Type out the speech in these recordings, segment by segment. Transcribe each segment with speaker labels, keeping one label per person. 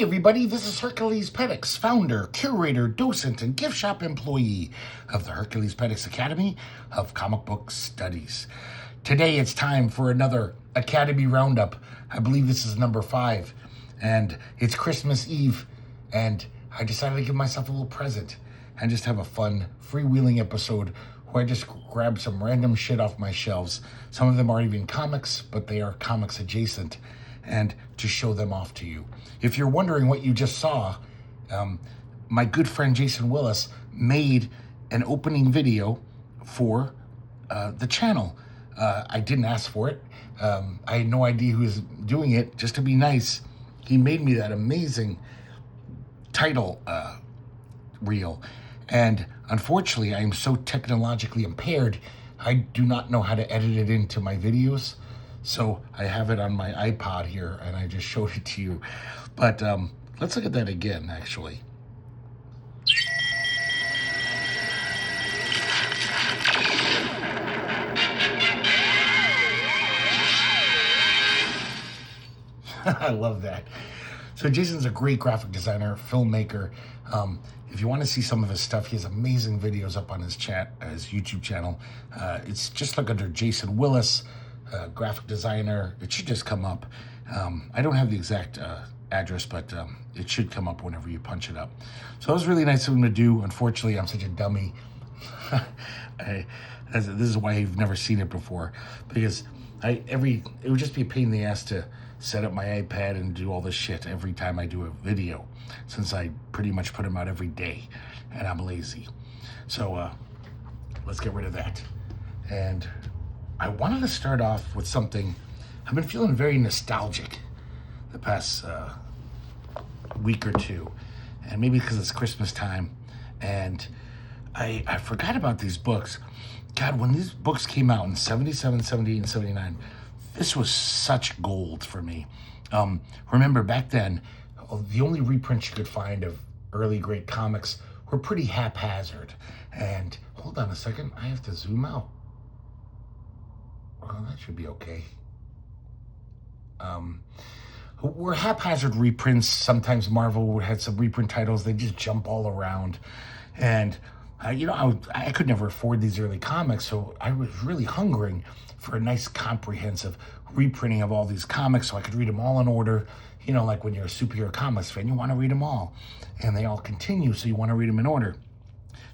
Speaker 1: everybody, this is herculespetix, founder, curator, docent, and gift shop employee of the herculespetix Academy of Comic Book Studies. Today it's time for another Academy Roundup. I believe this is number 5, and it's Christmas Eve, and I decided to give myself a little present and just have a fun freewheeling episode where I just grab some random shit off my shelves. Some of them aren't even comics, but they are comics adjacent, and to show them off to you. If you're wondering what you just saw, my good friend Jason Willis made an opening video for the channel. I didn't ask for it. I had no idea who was doing it. Just to be nice, he made me that amazing title reel. And unfortunately, I am so technologically impaired, I do not know how to edit it into my videos. So I have it on my iPod here, and I just showed it to you. But let's look at that again, actually. I love that. So Jason's a great graphic designer, filmmaker. If you want to see some of his stuff, he has amazing videos up on his YouTube channel. It's just look under Jason Willis, graphic designer. It should just come up. I don't have the exact address, but it should come up whenever you punch it up. So that was really nice of him to do. Unfortunately, I'm such a dummy. This is why you've never seen it before, because it would just be a pain in the ass to set up my iPad and do all this shit every time I do a video, since I pretty much put them out every day, and I'm lazy. So let's get rid of that. And I wanted to start off with something. I've been feeling very nostalgic the past week or two, and maybe because it's Christmas time, and I forgot about these books. God, when these books came out in 77, 78, and 79, this was such gold for me. Remember, back then, the only reprints you could find of early great comics were pretty haphazard. And hold on a second, I have to zoom out. Oh, that should be okay. Were haphazard reprints. Sometimes Marvel had some reprint titles. They just jump all around. And, I could never afford these early comics, so I was really hungering for a nice comprehensive reprinting of all these comics so I could read them all in order. Like when you're a superhero comics fan, you want to read them all. And they all continue, so you want to read them in order.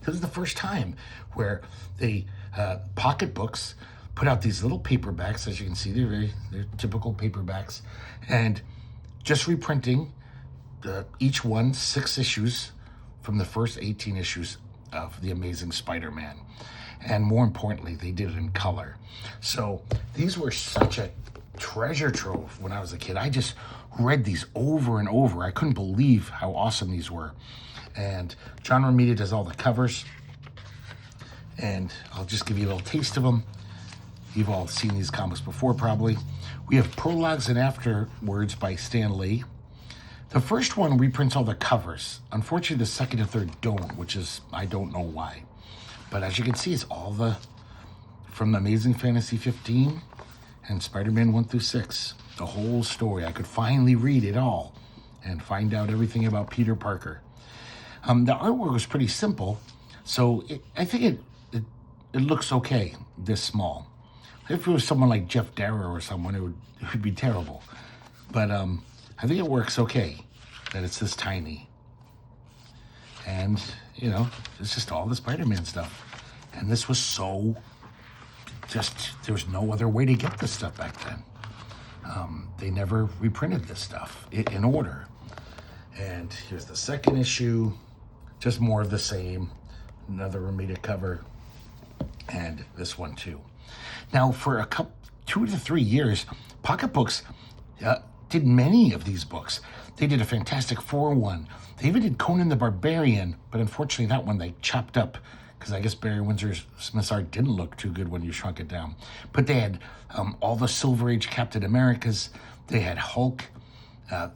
Speaker 1: This is the first time where the pocketbooks put out these little paperbacks. As you can see, they're typical paperbacks, and just reprinting each one 6 issues from the first 18 issues of The Amazing Spider-Man. And more importantly, they did it in color. So these were such a treasure trove when I was a kid. I just read these over and over. I couldn't believe how awesome these were. And John Romita does all the covers, and I'll just give you a little taste of them. You've all seen these comics before, probably. We have prologues and afterwards by Stan Lee. The first one reprints all the covers. Unfortunately, the second and third don't, which is, I don't know why. But as you can see, it's all from Amazing Fantasy 15 and Spider-Man 1 through 6. The whole story. I could finally read it all and find out everything about Peter Parker. The artwork was pretty simple, so I think it looks okay, this small. If it was someone like Jeff Darrow or someone, it would be terrible. But I think it works okay that it's this tiny. And, it's just all the Spider-Man stuff. And this was there was no other way to get this stuff back then. They never reprinted this stuff in order. And here's the second issue, just more of the same. Another Romita cover, and this one too. Now, for 2 to 3 years, Pocketbooks did many of these books. They did a Fantastic Four one. They even did Conan the Barbarian, but unfortunately that one they chopped up because I guess Barry Windsor Smith's art didn't look too good when you shrunk it down. But they had all the Silver Age Captain Americas. They had Hulk.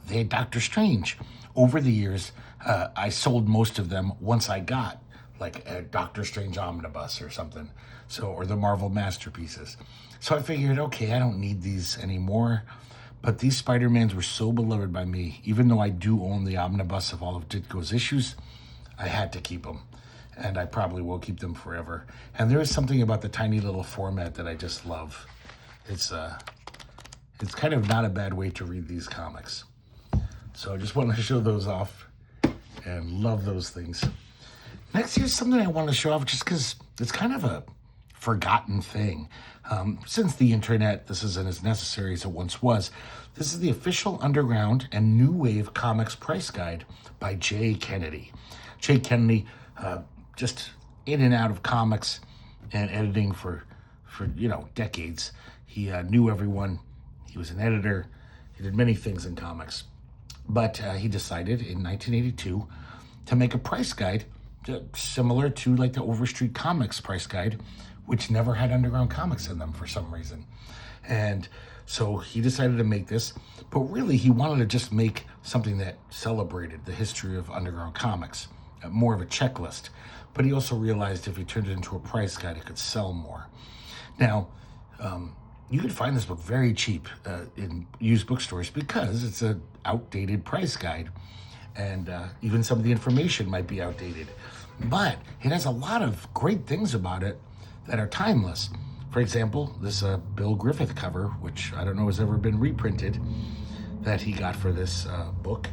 Speaker 1: They had Doctor Strange. Over the years, I sold most of them once I got like a Doctor Strange omnibus or something, or the Marvel Masterpieces. So I figured, okay, I don't need these anymore. But these Spider-Mans were so beloved by me, even though I do own the omnibus of all of Ditko's issues, I had to keep them. And I probably will keep them forever. And there is something about the tiny little format that I just love. It's kind of not a bad way to read these comics. So I just wanted to show those off and love those things. Next, here's something I want to show off just because it's kind of a forgotten thing. Since the internet, this isn't as necessary as it once was. This is the official underground and new wave comics price guide by Jay Kennedy. Jay Kennedy, just in and out of comics and editing for decades. He knew everyone. He was an editor. He did many things in comics. But he decided in 1982 to make a price guide similar to like the Overstreet Comics price guide, which never had underground comics in them for some reason. And so he decided to make this, but really he wanted to just make something that celebrated the history of underground comics, more of a checklist. But he also realized if he turned it into a price guide, it could sell more. Now, you can find this book very cheap in used bookstores because it's an outdated price guide, and even some of the information might be outdated. But it has a lot of great things about it that are timeless. For example, this Bill Griffith cover, which I don't know has ever been reprinted, that he got for this book.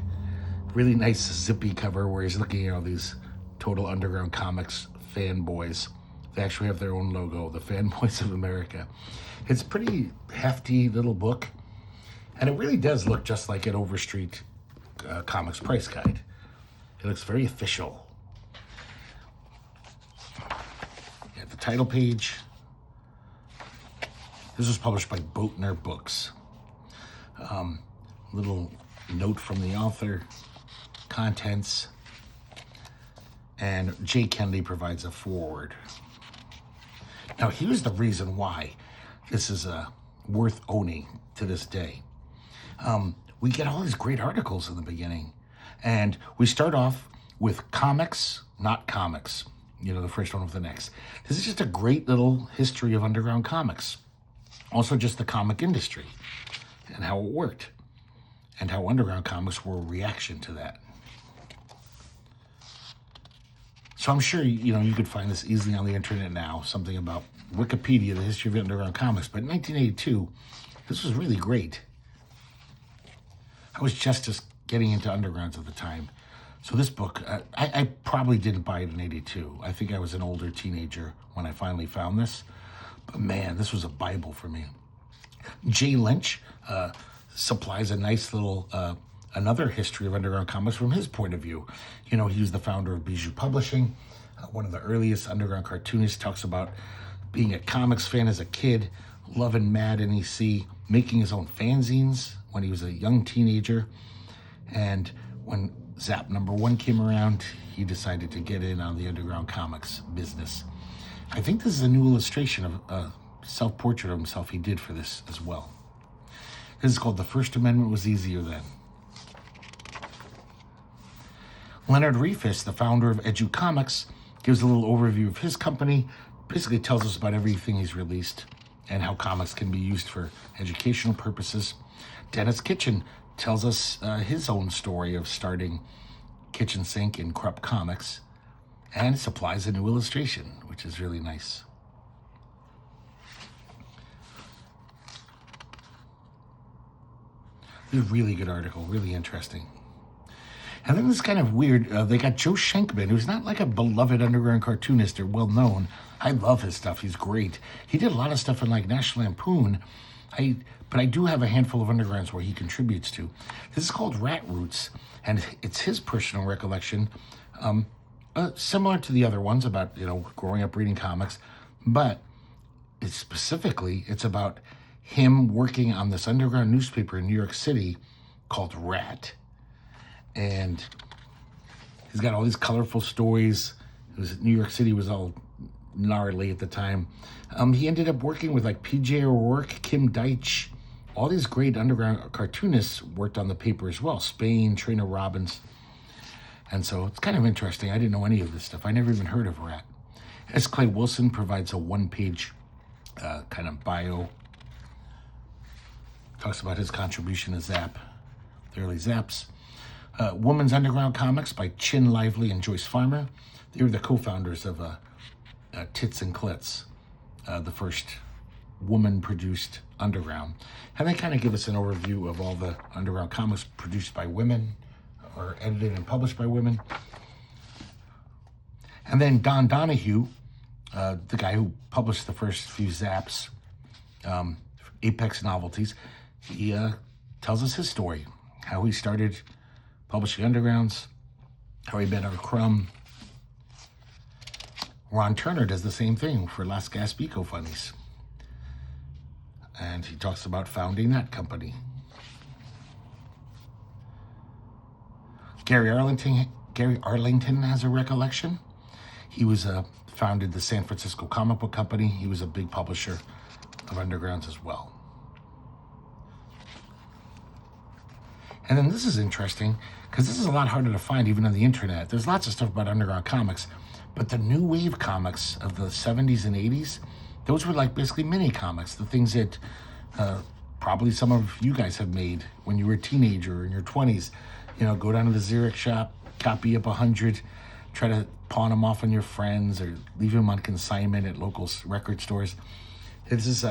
Speaker 1: Really nice zippy cover where he's looking at all these total underground comics fanboys. They actually have their own logo, the Fanboys of America. It's a pretty hefty little book, and it really does look just like an Overstreet Comics price guide. It looks very official. At the title page, this was published by Boatner Books. Little note from the author, contents, and Jay Kennedy provides a foreword. Now, here's the reason why this is worth owning to this day. We get all these great articles in the beginning, and we start off with comics, not comics. The first one with the next. This is just a great little history of underground comics. Also just the comic industry and how it worked and how underground comics were a reaction to that. So I'm sure, you could find this easily on the internet now, something about Wikipedia, the history of underground comics. But in 1982, this was really great. I was just getting into undergrounds at the time. So this book, I probably didn't buy it in 82. I think I was an older teenager when I finally found this. But man, this was a Bible for me. Jay Lynch supplies a nice little, another history of underground comics from his point of view. He was the founder of Bijou Publishing, one of the earliest underground cartoonists. Talks about being a comics fan as a kid, loving Mad NEC, making his own fanzines when he was a young teenager. And when Zap #1 came around, he decided to get in on the underground comics business. I think this is a new illustration of a self-portrait of himself he did for this as well. This is called The First Amendment Was Easier Then. Leonard Reifus, the founder of Edu Comics, gives a little overview of his company, basically tells us about everything he's released and how comics can be used for educational purposes. Dennis Kitchen tells us his own story of starting Kitchen Sink and Krupp Comics, and supplies a new illustration, which is really nice. This is a really good article, really interesting. And then this kind of weird, they got Joe Schenkman, who's not like a beloved underground cartoonist or well-known. I love his stuff. He's great. He did a lot of stuff in like National Lampoon. But I do have a handful of undergrounds where he contributes to. This is called Rat Roots, and it's his personal recollection, similar to the other ones about, growing up reading comics, but it's about him working on this underground newspaper in New York City called Rat. And he's got all these colorful stories. New York City was all gnarly at the time. He ended up working with like P.J. O'Rourke, Kim Deitch. All these great underground cartoonists worked on the paper as well. Spain, Trina Robbins. And so it's kind of interesting. I didn't know any of this stuff. I never even heard of Rat. S. Clay Wilson provides a one-page kind of bio. Talks about his contribution to Zap, the early Zaps. Woman's Underground Comics by Chin Lively and Joyce Farmer. They were the co-founders of Tits and Clits, the first woman-produced underground. And they kind of give us an overview of all the underground comics produced by women or edited and published by women. And then Don Donahue, the guy who published the first few Zaps, Apex Novelties, he tells us his story, how he started publishing undergrounds, how he met our Crumb. Ron Turner does the same thing for Las Gasp Eco Funnies. And he talks about founding that company. Gary Arlington has a recollection. He was founded the San Francisco Comic Book Company. He was a big publisher of undergrounds as well. And then this is interesting, because this is a lot harder to find even on the internet. There's lots of stuff about underground comics, but the new wave comics of the 70s and 80s, those were like basically mini comics, the things that probably some of you guys have made when you were a teenager or in your 20s. You know, go down to the Xerox shop, copy up 100, try to pawn them off on your friends or leave them on consignment at local record stores. This is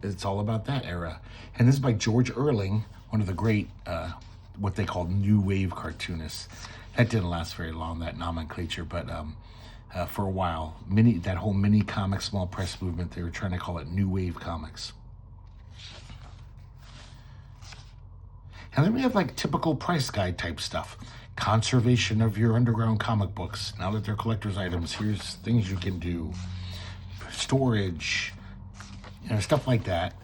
Speaker 1: it's all about that era. And this is by George Erling, one of the great, what they call new wave cartoonists. That didn't last very long, that nomenclature, but for a while, that whole mini comic small press movement, they were trying to call it new wave comics. And then we have like typical price guide type stuff. Conservation of your underground comic books. Now that they're collector's items, here's things you can do. Storage, stuff like that.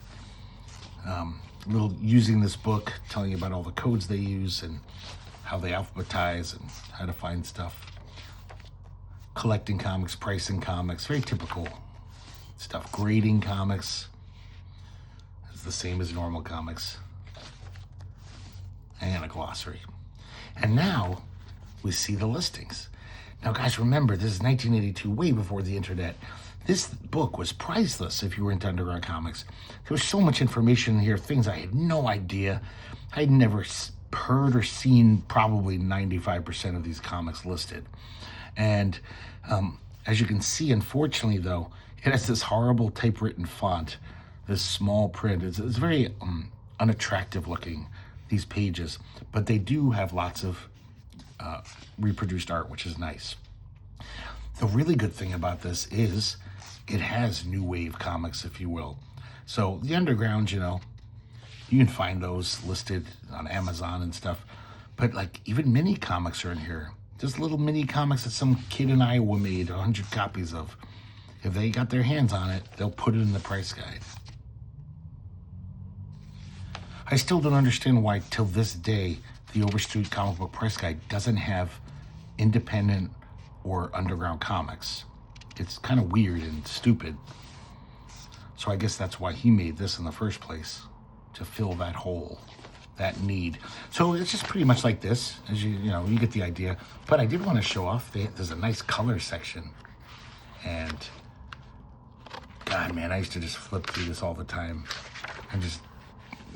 Speaker 1: Using this book, telling you about all the codes they use and how they alphabetize and how to find stuff. Collecting comics, pricing comics, very typical stuff. Grading comics is the same as normal comics. And a glossary. And now we see the listings. Now, guys, remember, this is 1982, way before the internet. This book was priceless if you were into underground comics. There was so much information in here, things I had no idea. I'd never heard or seen probably 95% of these comics listed. And as you can see, unfortunately, though, it has this horrible typewritten font, this small print. It's very unattractive looking, these pages, but they do have lots of reproduced art, which is nice. The really good thing about this is it has new wave comics, if you will. So the underground, you can find those listed on Amazon and stuff, but like even mini comics are in here. Just little mini comics that some kid in Iowa made 100 copies of. If they got their hands on it, they'll put it in the price guide. I still don't understand why, till this day, the Overstreet Comic Book Price Guide doesn't have independent or underground comics. It's kind of weird and stupid. So I guess that's why he made this in the first place, to fill that hole, that need. So it's just pretty much like this, as you get the idea. But I did want to show off, there's a nice color section. And God, man, I used to just flip through this all the time and just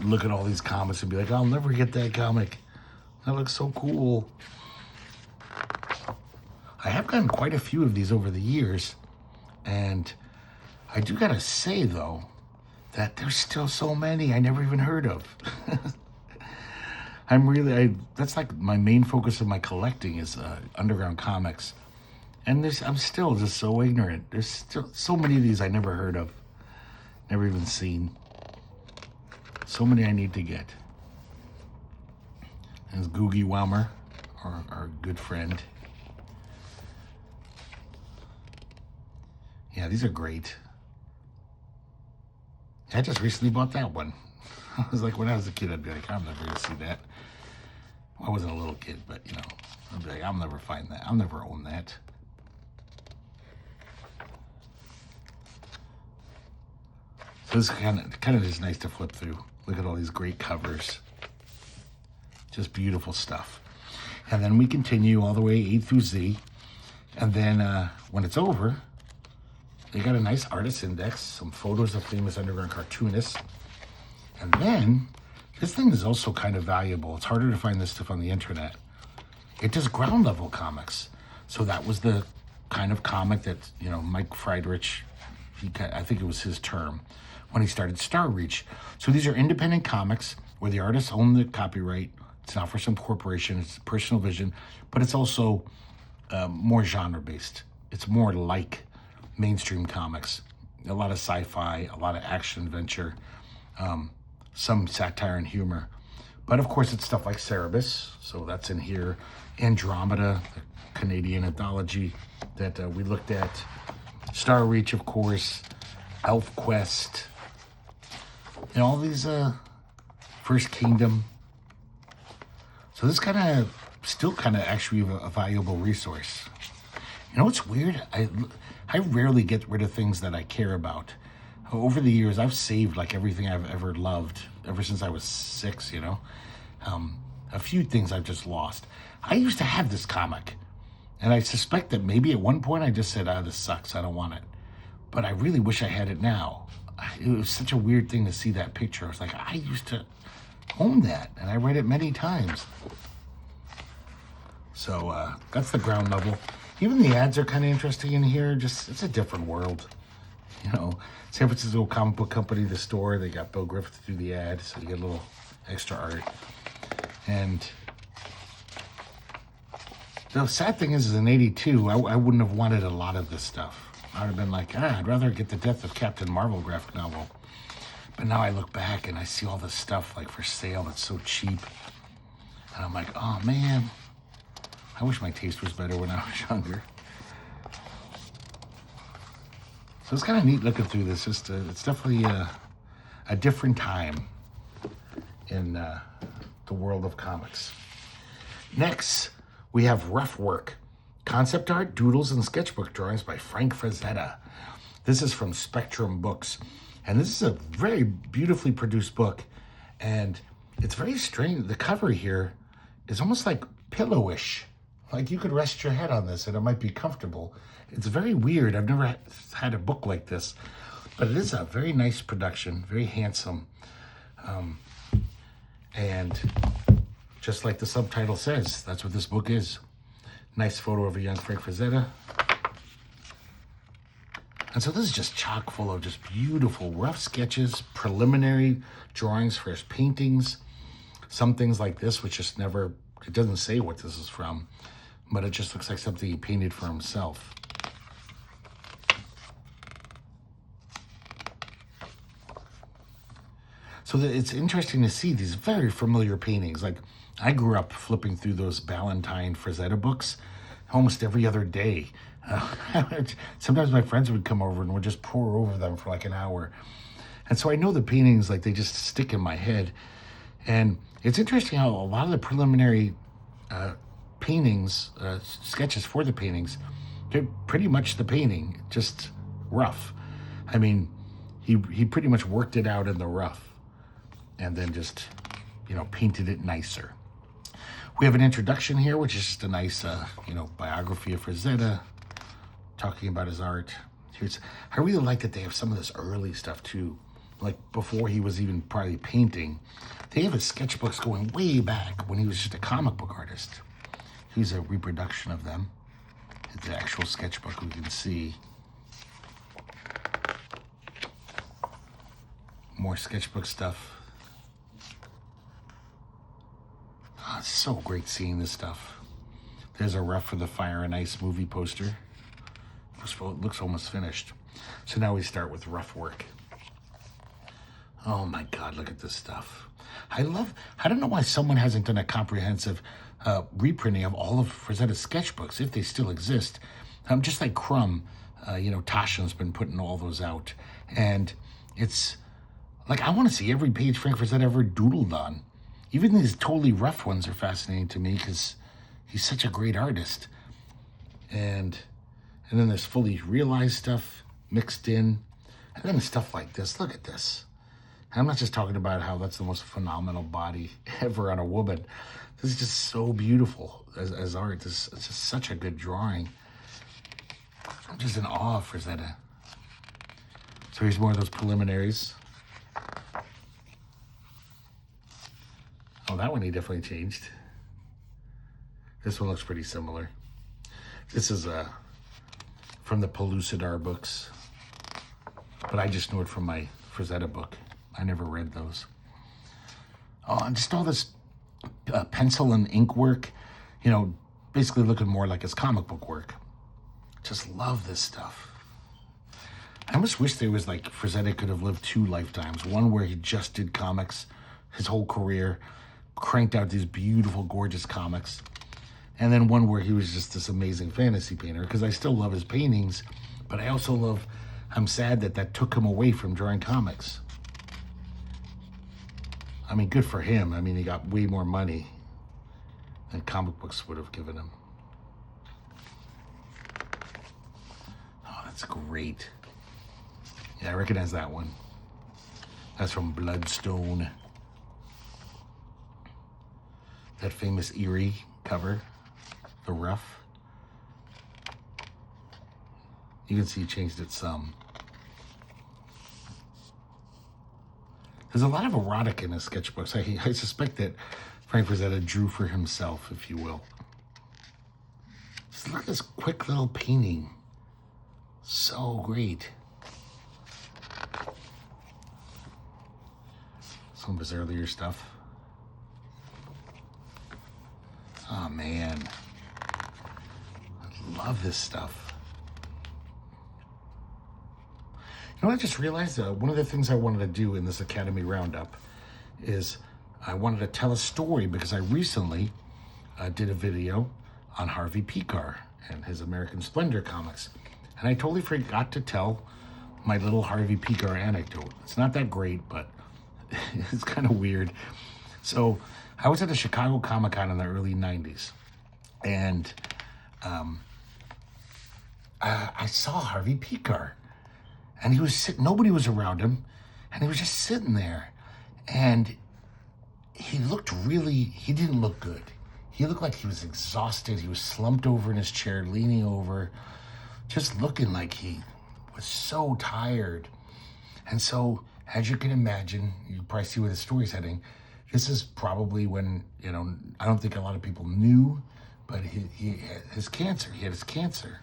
Speaker 1: look at all these comics and be like, I'll never get that comic. That looks so cool. I have gotten quite a few of these over the years, and I do gotta say, though, that there's still so many I never even heard of. That's like my main focus of my collecting is underground comics. And I'm still just so ignorant. There's still so many of these I never heard of, never even seen. So many I need to get. There's Googie Wowmer, our good friend. Yeah, these are great. I just recently bought that one. I was like, when I was a kid, I'd be like, I'm never gonna see that. Well, I wasn't a little kid, but I'd be like, I'll never find that. I'll never own that. So it's kind of just nice to flip through. Look at all these great covers. Just beautiful stuff. And then we continue all the way A through Z. And then when it's over, they got a nice artist index, some photos of famous underground cartoonists. And then, this thing is also kind of valuable. It's harder to find this stuff on the internet. It does ground level comics. So that was the kind of comic that, Mike Friedrich, I think it was his term, when he started Star Reach. So these are independent comics where the artists own the copyright. It's not for some corporation. It's personal vision. But it's also more genre-based. It's more like mainstream comics. A lot of sci-fi, a lot of action-adventure, some satire and humor. But of course, it's stuff like Cerebus, so that's in here. Andromeda, the Canadian anthology that we looked at. Star Reach, of course. Elf Quest. And all these First Kingdom. So this still actually a valuable resource. You know what's weird? I rarely get rid of things that I care about. Over the years, I've saved like everything I've ever loved, ever since I was 6, A few things I've just lost. I used to have this comic, and I suspect that maybe at one point I just said, this sucks, I don't want it. But I really wish I had it now. It was such a weird thing to see that picture. I was like, I used to own that, and I read it many times. So that's the ground level. Even the ads are kind of interesting in here. Just, it's a different world. San Francisco Comic Book Company, the store, they got Bill Griffith to do the ad, so you get a little extra art. And the sad thing is in 82, I wouldn't have wanted a lot of this stuff. I would have been like, I'd rather get the Death of Captain Marvel graphic novel. But now I look back and I see all this stuff like for sale that's so cheap. And I'm like, oh man, I wish my taste was better when I was younger. So it's kind of neat looking through this. It's definitely a different time in the world of comics. Next, we have Rough Work. Concept art, doodles, and sketchbook drawings by Frank Frazetta. This is from Spectrum Books. And this is a very beautifully produced book. And it's very strange. The cover here is almost like pillowish. Like you could rest your head on this and it might be comfortable. It's very weird. I've never had a book like this. But it is a very nice production, very handsome. And just like the subtitle says, that's what this book is. Nice photo of a young Frank Frazetta. And so this is just chock full of just beautiful rough sketches, preliminary drawings for his paintings. Some things like this, which just never, it doesn't say what this is from, but it just looks like something he painted for himself. So it's interesting to see these very familiar paintings. Like I grew up flipping through those Ballantine Frazetta books almost every other day. Sometimes my friends would come over and would just pour over them for like an hour. And so I know the paintings, like they just stick in my head. And it's interesting how a lot of the preliminary paintings, sketches for the paintings, they're pretty much the painting, just rough. I mean, he pretty much worked it out in the rough and then just, painted it nicer. We have an introduction here, which is just a nice, biography of Frazetta, talking about his art. I really like that they have some of this early stuff too, like before he was even probably painting. They have his sketchbooks going way back when he was just a comic book artist. Here's a reproduction of them. It's the actual sketchbook we can see. More sketchbook stuff. Oh, it's so great seeing this stuff. There's a Rough for the Fire and Ice movie poster. It looks almost finished. So now we start with Rough Work. Oh my God, look at this stuff. I don't know why someone hasn't done a comprehensive reprinting of all of Frazetta's sketchbooks, if they still exist. Just like Crumb, Tasha's been putting all those out. And it's like, I want to see every page Frank Frazetta ever doodled on. Even these totally rough ones are fascinating to me because he's such a great artist. And then there's fully realized stuff mixed in. And then stuff like this. Look at this. I'm not just talking about how that's the most phenomenal body ever on a woman. This is just so beautiful as art. It's just such a good drawing. I'm just in awe of Frazetta. So here's more of those preliminaries. Oh, that one he definitely changed. This one looks pretty similar. This is from the Pellucidar books, but I just knew it from my Frazetta book. I never read those. Oh, and just all this pencil and ink work, you know, basically looking more like his comic book work. Just love this stuff. I almost wish there was like Frazetta could have lived 2 lifetimes. One where he just did comics his whole career, cranked out these beautiful, gorgeous comics. And then one where he was just this amazing fantasy painter, because I still love his paintings, but I also love, I'm sad that that took him away from drawing comics. I mean, good for him. I mean, he got way more money than comic books would have given him. Oh, that's great. Yeah, I recognize that one. That's from Bloodstone. That famous Eerie cover, the rough. You can see he changed it some. There's a lot of erotic in his sketchbooks. I suspect that Frank Frazetta drew for himself, if you will. Just look at this quick little painting. So great. Some of his earlier stuff. Oh man, I love this stuff. You know, I just realized one of the things I wanted to do in this Academy Roundup is I wanted to tell a story, because I recently did a video on Harvey Pekar and his American Splendor comics. And I totally forgot to tell my little Harvey Pekar anecdote. It's not that great, but it's kind of weird. So I was at the Chicago Comic-Con in the early 90s, and I saw Harvey Pekar, and he was sitting, nobody was around him, and he was just sitting there, and he didn't look good. He looked like he was exhausted. He was slumped over in his chair, leaning over, just looking like he was so tired. And so, as you can imagine, you probably see where the story's heading. This is probably when, you know, I don't think a lot of people knew, but he had his cancer. He had his cancer.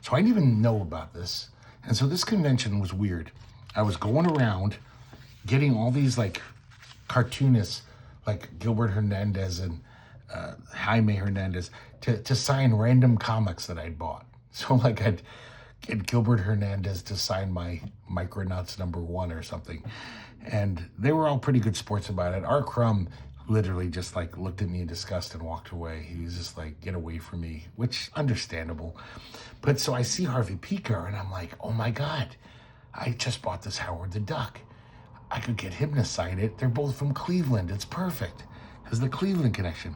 Speaker 1: So I didn't even know about this. And so this convention was weird. I was going around getting all these like cartoonists like Gilbert Hernandez and Jaime Hernandez to sign random comics that I'd bought. So like I'd get Gilbert Hernandez to sign my Micronauts #1 or something. And they were all pretty good sports about it. Art Crumb literally just like looked at me in disgust and walked away. He was just like, get away from me, which understandable. But so I see Harvey Pekar and I'm like, oh my God, I just bought this Howard the Duck. I could get him to sign it. They're both from Cleveland. It's perfect. There's the Cleveland connection.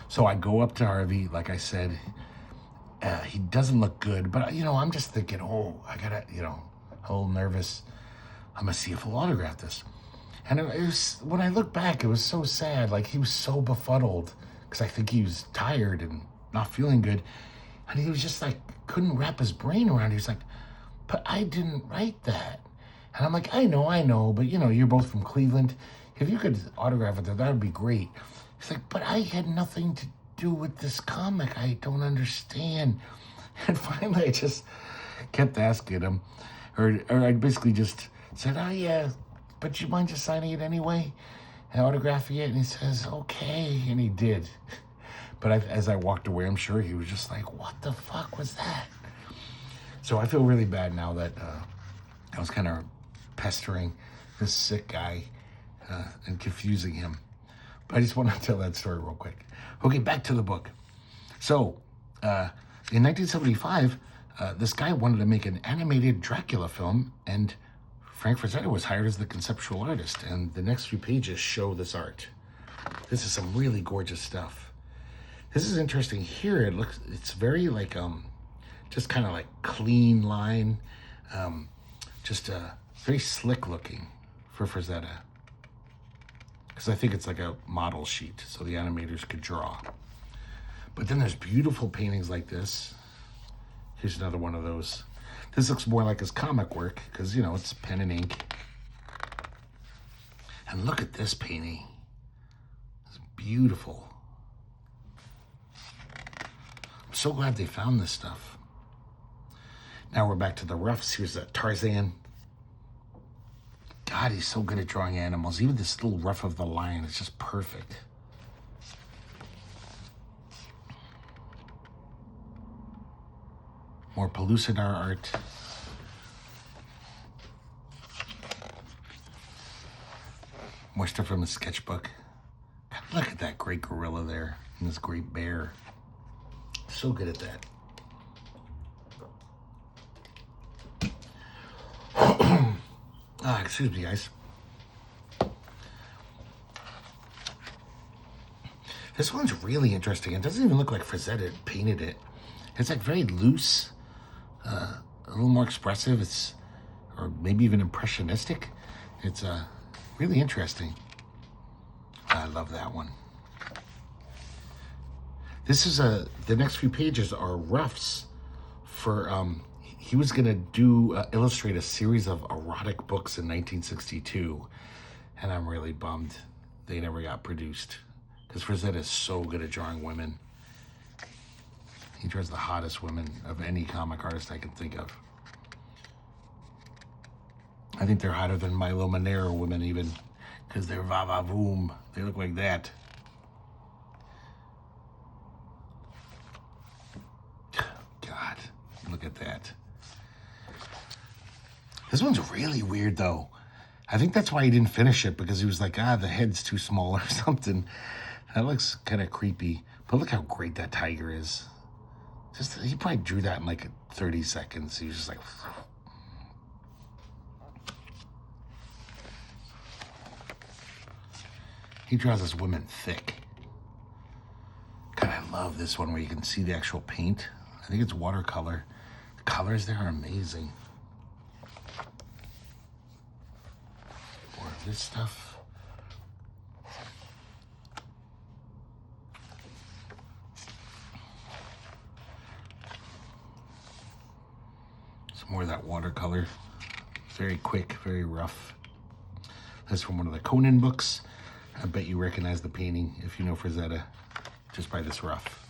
Speaker 1: So I go up to Harvey, like I said, he doesn't look good, but you know, I'm just thinking, oh, I gotta, you know, a little nervous. I'm gonna see if he'll autograph this. And it was, when I look back, it was so sad. Like he was so befuddled because I think he was tired and not feeling good. And he was just like, couldn't wrap his brain around it. He was like, but I didn't write that. And I'm like, I know, but you know, you're both from Cleveland. If you could autograph it, that would be great. He's like, but I had nothing to do with this comic. I don't understand. And finally, I just kept asking him, or I basically just said, oh yeah, but you mind just signing it anyway and autographing it? And he says, okay, and he did. But as I walked away, I'm sure he was just like, what the fuck was that? So I feel really bad now that I was kind of pestering this sick guy and confusing him. But I just want to tell that story real quick. Okay, back to the book. So, in 1975, this guy wanted to make an animated Dracula film, and Frank Frazetta was hired as the conceptual artist, and the next few pages show this art. This is some really gorgeous stuff. This is interesting. Here, it's very like, just kind of like clean line, just very slick looking for Frazetta. Because I think it's like a model sheet, so the animators could draw. But then there's beautiful paintings like this. Here's another one of those. This looks more like his comic work, because, you know, it's pen and ink. And look at this painting. beautiful. I'm so glad they found this stuff. Now we're back to the roughs. Here's a Tarzan. God, he's so good at drawing animals. Even this little rough of the lion is just perfect. More Pellucidar art. More stuff from the sketchbook. God, look at that great gorilla there and this great bear. So good at that. Excuse me, guys. This one's really interesting. It doesn't even look like Frazetta painted it. It's like very loose, a little more expressive. It's, or maybe even impressionistic. It's really interesting. I love that one. This is the next few pages are roughs for, he was gonna illustrate a series of erotic books in 1962. And I'm really bummed they never got produced. Because Frazetta is so good at drawing women. He draws the hottest women of any comic artist I can think of. I think they're hotter than Milo Manero women even. Because they're va-va-voom. They look like that. God, look at that. This one's really weird though. I think that's why he didn't finish it, because he was like, the head's too small or something. That looks kind of creepy. But look how great that tiger is. He probably drew that in like 30 seconds. He was just like... He draws this woman thick. God, I love this one where you can see the actual paint. I think it's watercolor. The colors there are amazing. More of this stuff. Some more of that watercolor. Very quick, very rough. That's from one of the Conan books. I bet you recognize the painting if you know Frazetta, just by this rough.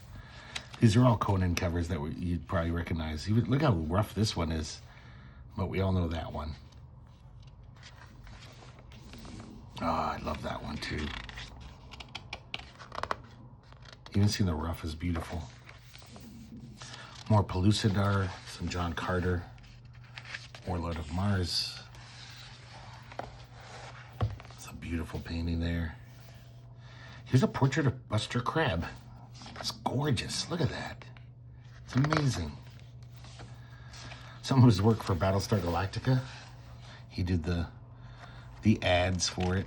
Speaker 1: These are all Conan covers that you'd probably recognize. Even look how rough this one is, but we all know that one. Oh, I love that one too. Even seeing the rough is beautiful. More Pellucidar, some John Carter, Warlord of Mars. It's a beautiful painting there. Here's a portrait of Buster Crabbe. It's gorgeous. Look at that. It's amazing. Some of his work for Battlestar Galactica. He did the ads for it.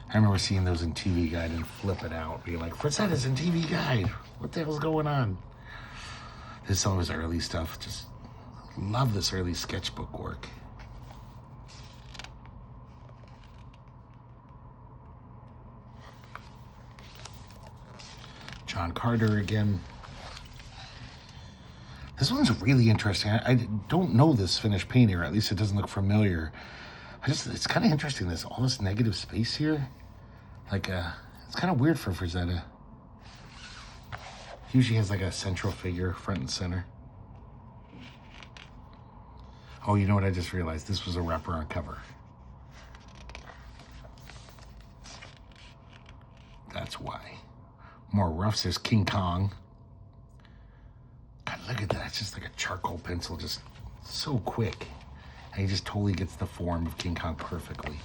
Speaker 1: I remember seeing those in TV Guide and flipping out, being like, Frazetta's in TV Guide. What the hell's going on? This is some of his early stuff. Just love this early sketchbook work. John Carter again. This one's really interesting. I don't know this finished painting, or at least it doesn't look familiar. It's kind of interesting, all this negative space here. Like, it's kind of weird for Frazetta. He usually has like a central figure, front and center. Oh, you know what I just realized? This was a wraparound cover. That's why. More roughs. There's King Kong. God, look at that. It's just like a charcoal pencil, just so quick. And he just totally gets the form of King Kong perfectly.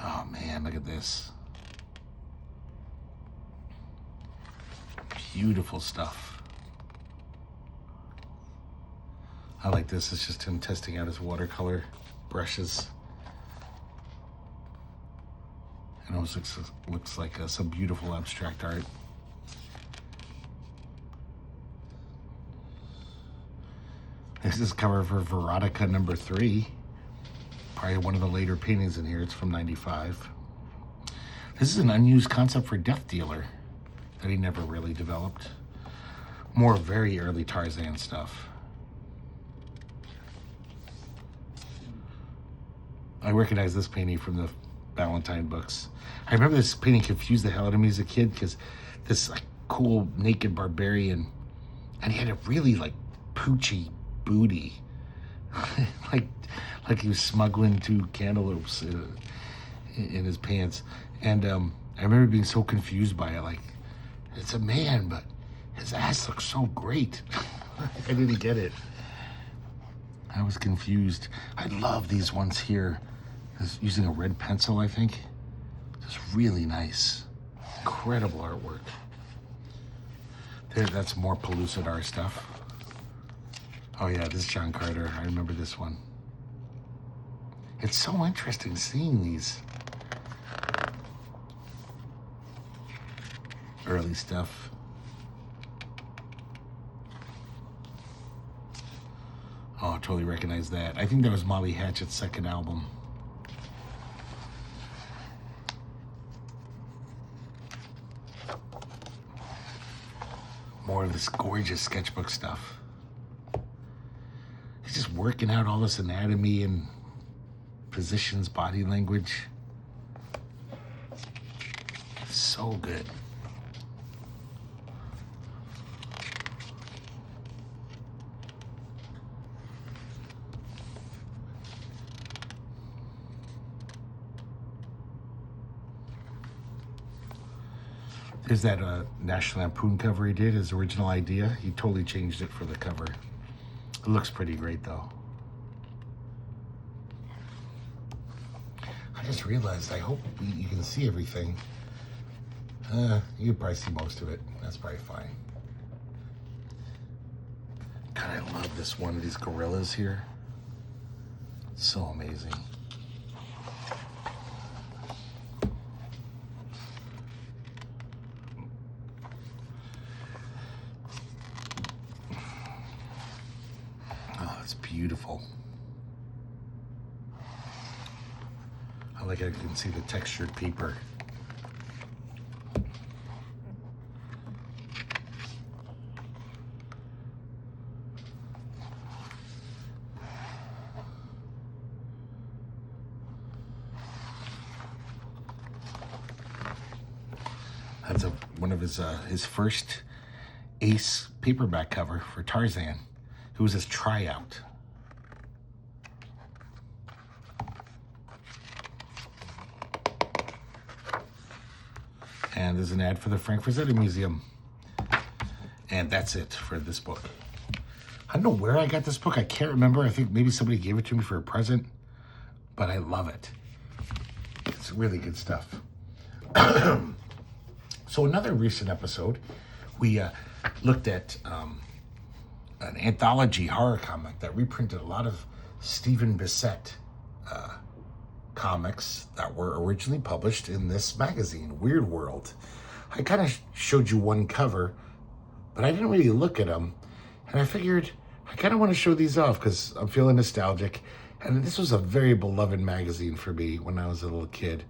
Speaker 1: Oh man, look at this. Beautiful stuff. I like this. It's just him testing out his watercolor brushes. It almost looks like some beautiful abstract art. This is cover for Veronica #3. Probably one of the later paintings in here. It's from '95. This is an unused concept for Death Dealer that he never really developed. More very early Tarzan stuff. I recognize this painting from the Valentine books. I remember this painting confused the hell out of me as a kid because this like cool naked barbarian, and he had a really like poochy booty, like he was smuggling 2 cantaloupes in his pants. And I remember being so confused by it. Like, it's a man, but his ass looks so great. I didn't get it. I was confused. I love these ones here. This, using a red pencil, I think. Just really nice. Incredible artwork. There, that's more Pellucidar stuff. Oh yeah, this is John Carter. I remember this one. It's so interesting seeing these early stuff. Oh, I totally recognize that. I think that was Molly Hatchet's second album. More of this gorgeous sketchbook stuff. He's just working out all this anatomy and positions, body language. So good. There's that National Lampoon cover he did, his original idea. He totally changed it for the cover. It looks pretty great though. I just realized, I hope you can see everything. You can probably see most of it. That's probably fine. God, I love this one of these gorillas here. So amazing. Beautiful. I like how you can see the textured paper. That's one of his first Ace paperback cover for Tarzan. It was his tryout. And there's an ad for the Frank Frazetta Museum. And that's it for this book. I don't know where I got this book. I can't remember. I think maybe somebody gave it to me for a present. But I love it. It's really good stuff. So another recent episode, we looked at an anthology horror comic that reprinted a lot of Stephen Bissett comics that were originally published in this magazine, Weird World. I kind of showed you one cover, but I didn't really look at them. And I figured I kind of want to show these off because I'm feeling nostalgic. And this was a very beloved magazine for me when I was a little kid.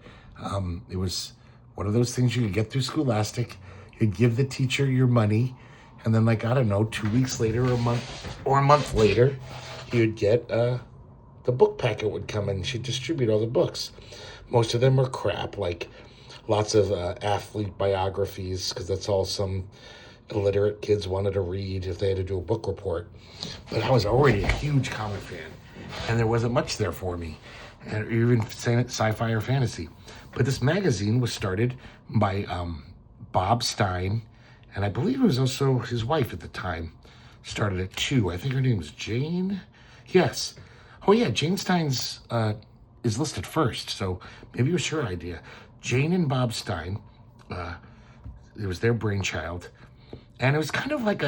Speaker 1: It was one of those things you could get through Scholastic. You'd give the teacher your money, and then, like, I don't know, 2 weeks later or a month later, you'd get the book packet would come in. She'd distribute all the books. Most of them were crap, like lots of athlete biographies, because that's all some illiterate kids wanted to read if they had to do a book report. But I was already a huge comic fan, and there wasn't much there for me, and even sci-fi or fantasy. But this magazine was started by Bob Stein, and I believe it was also his wife at the time. Started it too. I think her name was Jane. Yes. Oh yeah, Jane Stein's is listed first, so maybe it was her idea. Jane and Bob Stein. It was their brainchild, and it was kind of like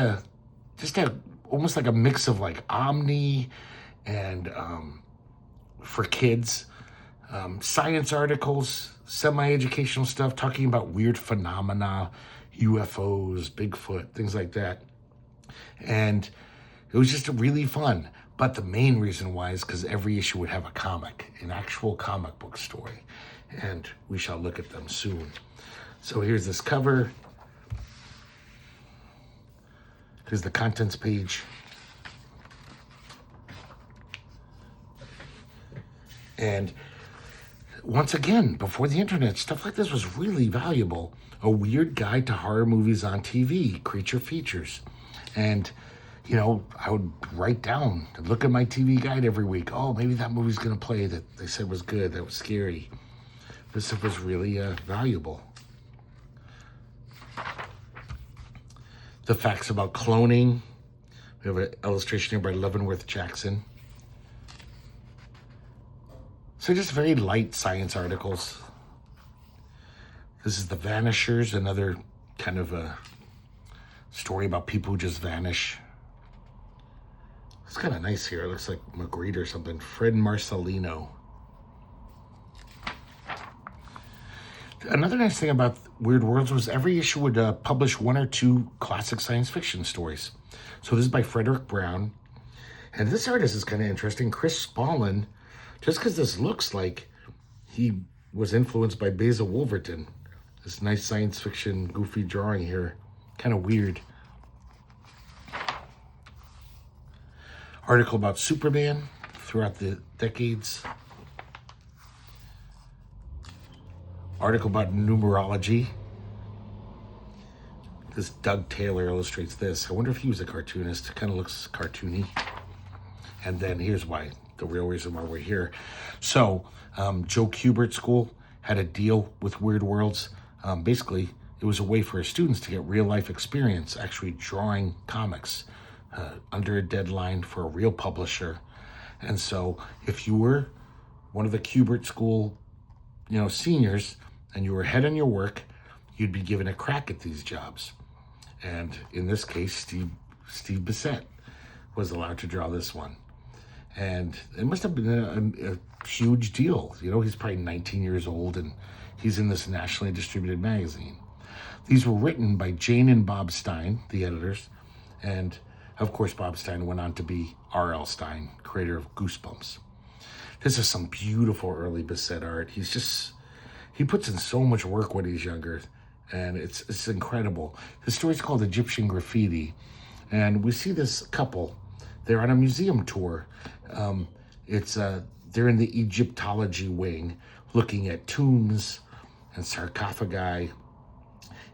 Speaker 1: almost like a mix of like Omni and for kids, science articles, semi-educational stuff, talking about weird phenomena, UFOs, Bigfoot, things like that. And it was just really fun. But the main reason why is because every issue would have a comic, an actual comic book story. And we shall look at them soon. So here's this cover. Here's the contents page. And once again, before the internet, stuff like this was really valuable. A weird guide to horror movies on TV, creature features. And, I would write down, look at my TV guide every week. Oh, maybe that movie's going to play that they said was good, that was scary. This stuff was really valuable. The facts about cloning. We have an illustration here by Leavenworth Jackson. So just very light science articles. This is The Vanishers, another kind of a story about people who just vanish. It's kind of nice here. It looks like Magritte or something. Fred Marcelino. Another nice thing about Weird Worlds was every issue would publish 1 or 2 classic science fiction stories. So this is by Frederick Brown. And this artist is kind of interesting. Chris Spallin, just because this looks like he was influenced by Basil Wolverton. This nice science fiction goofy drawing here. Kind of weird. Article about Superman throughout the decades. Article about numerology. This Doug Taylor illustrates this. I wonder if he was a cartoonist. It kind of looks cartoony. And then here's why, the real reason why we're here. So, Joe Kubert School had a deal with Weird Worlds. Basically, it was a way for students to get real life experience actually drawing comics under a deadline for a real publisher. And so if you were one of the Kubert School, seniors, and you were ahead in your work, you'd be given a crack at these jobs. And in this case, Steve Bissette was allowed to draw this one. And it must have been a huge deal. He's probably 19 years old, and he's in this nationally distributed magazine. These were written by Jane and Bob Stein, the editors. And, of course, Bob Stein went on to be R.L. Stein, creator of Goosebumps. This is some beautiful early Bissette art. He puts in so much work when he's younger, and it's incredible. The story's called Egyptian Graffiti, and we see this couple. They're on a museum tour. They're in the Egyptology wing, looking at tombs and sarcophagi.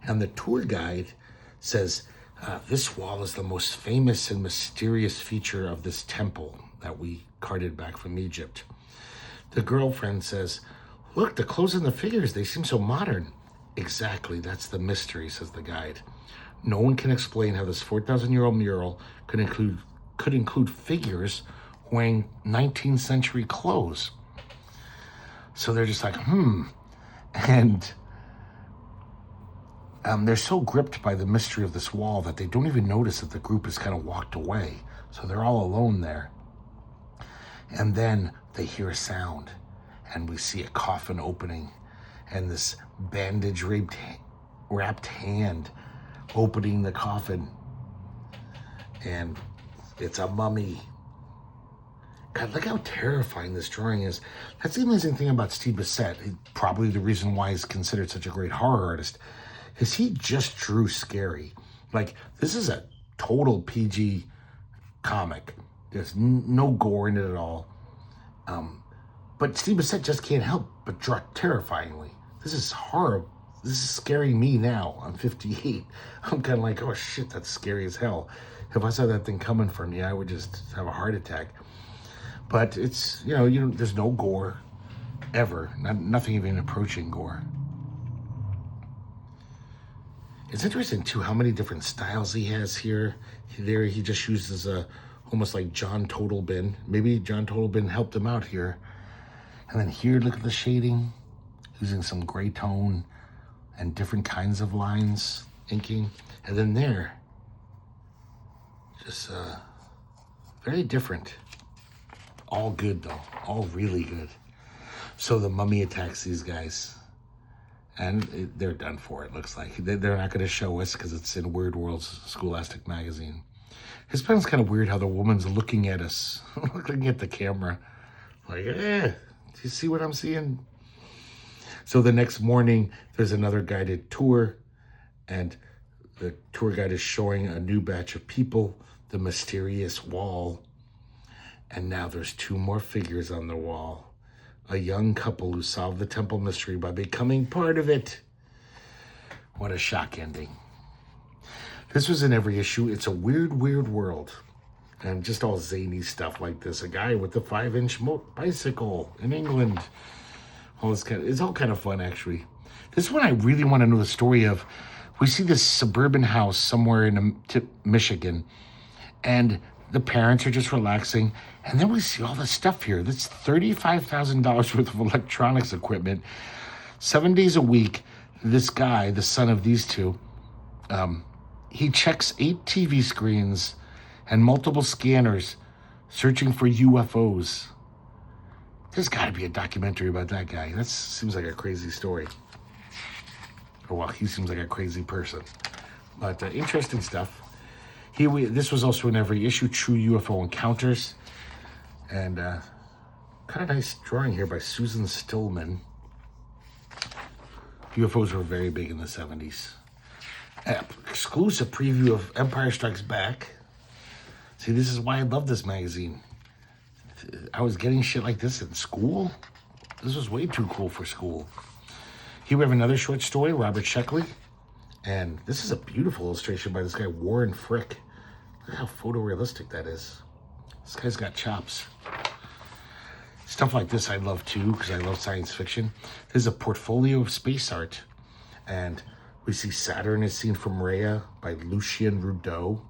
Speaker 1: And the tour guide says, this wall is the most famous and mysterious feature of this temple that we carted back from Egypt. The girlfriend says, look, the clothes and the figures, they seem so modern. Exactly, that's the mystery, says the guide. No one can explain how this 4,000-year-old mural could include figures wearing 19th century clothes. So they're just like, And they're so gripped by the mystery of this wall that they don't even notice that the group has kind of walked away. So they're all alone there. And then they hear a sound, and we see a coffin opening, and this bandage-wrapped hand opening the coffin. And it's a mummy. God, look how terrifying this drawing is. That's the amazing thing about Steve Bissette. Probably the reason why he's considered such a great horror artist is he just drew scary. Like, this is a total PG comic. There's no gore in it at all. But Steve Bissette just can't help but draw terrifyingly. This is horror. This is scaring me now. I'm 58. I'm kind of like, oh shit, that's scary as hell. If I saw that thing coming for me, I would just have a heart attack. But it's, there's no gore ever. Nothing even approaching gore. It's interesting, too, how many different styles he has here. He just uses almost like John Totalbin. Maybe John Totalbin helped him out here. And then here, look at the shading. Using some gray tone and different kinds of lines, inking. And then there, just very different. All good, though. All really good. So the mummy attacks these guys. And they're done for, it looks like. They're not going to show us because it's in Weird World's Scholastic magazine. His pen's kind of weird how the woman's looking at us, looking at the camera. Like, do you see what I'm seeing? So the next morning, there's another guided tour. And the tour guide is showing a new batch of people, the mysterious wall. And now there's 2 more figures on the wall. A young couple who solved the temple mystery by becoming part of it. What a shock ending. This was in every issue. It's a weird, weird world. And just all zany stuff like this. A guy with a 5-inch bicycle in England. All this it's all kind of fun, actually. This one I really want to know the story of. We see this suburban house somewhere in Michigan. And the parents are just relaxing. And then we see all this stuff here. That's $35,000 worth of electronics equipment. 7 days a week, this guy, the son of these two, he checks 8 TV screens and multiple scanners searching for UFOs. There's got to be a documentary about that guy. That seems like a crazy story. Or, well, he seems like a crazy person. But interesting stuff. This was also in every issue, True UFO Encounters. And kind of nice drawing here by Susan Stillman. UFOs were very big in the 70s. Exclusive preview of Empire Strikes Back. See, this is why I love this magazine. I was getting shit like this in school. This was way too cool for school. Here we have another short story, Robert Sheckley. And this is a beautiful illustration by this guy, Warren Frick. Look at how photorealistic that is. This guy's got chops. Stuff like this I love too, because I love science fiction. This is a portfolio of space art. And we see Saturn is seen from Rhea by Lucien Rudeau.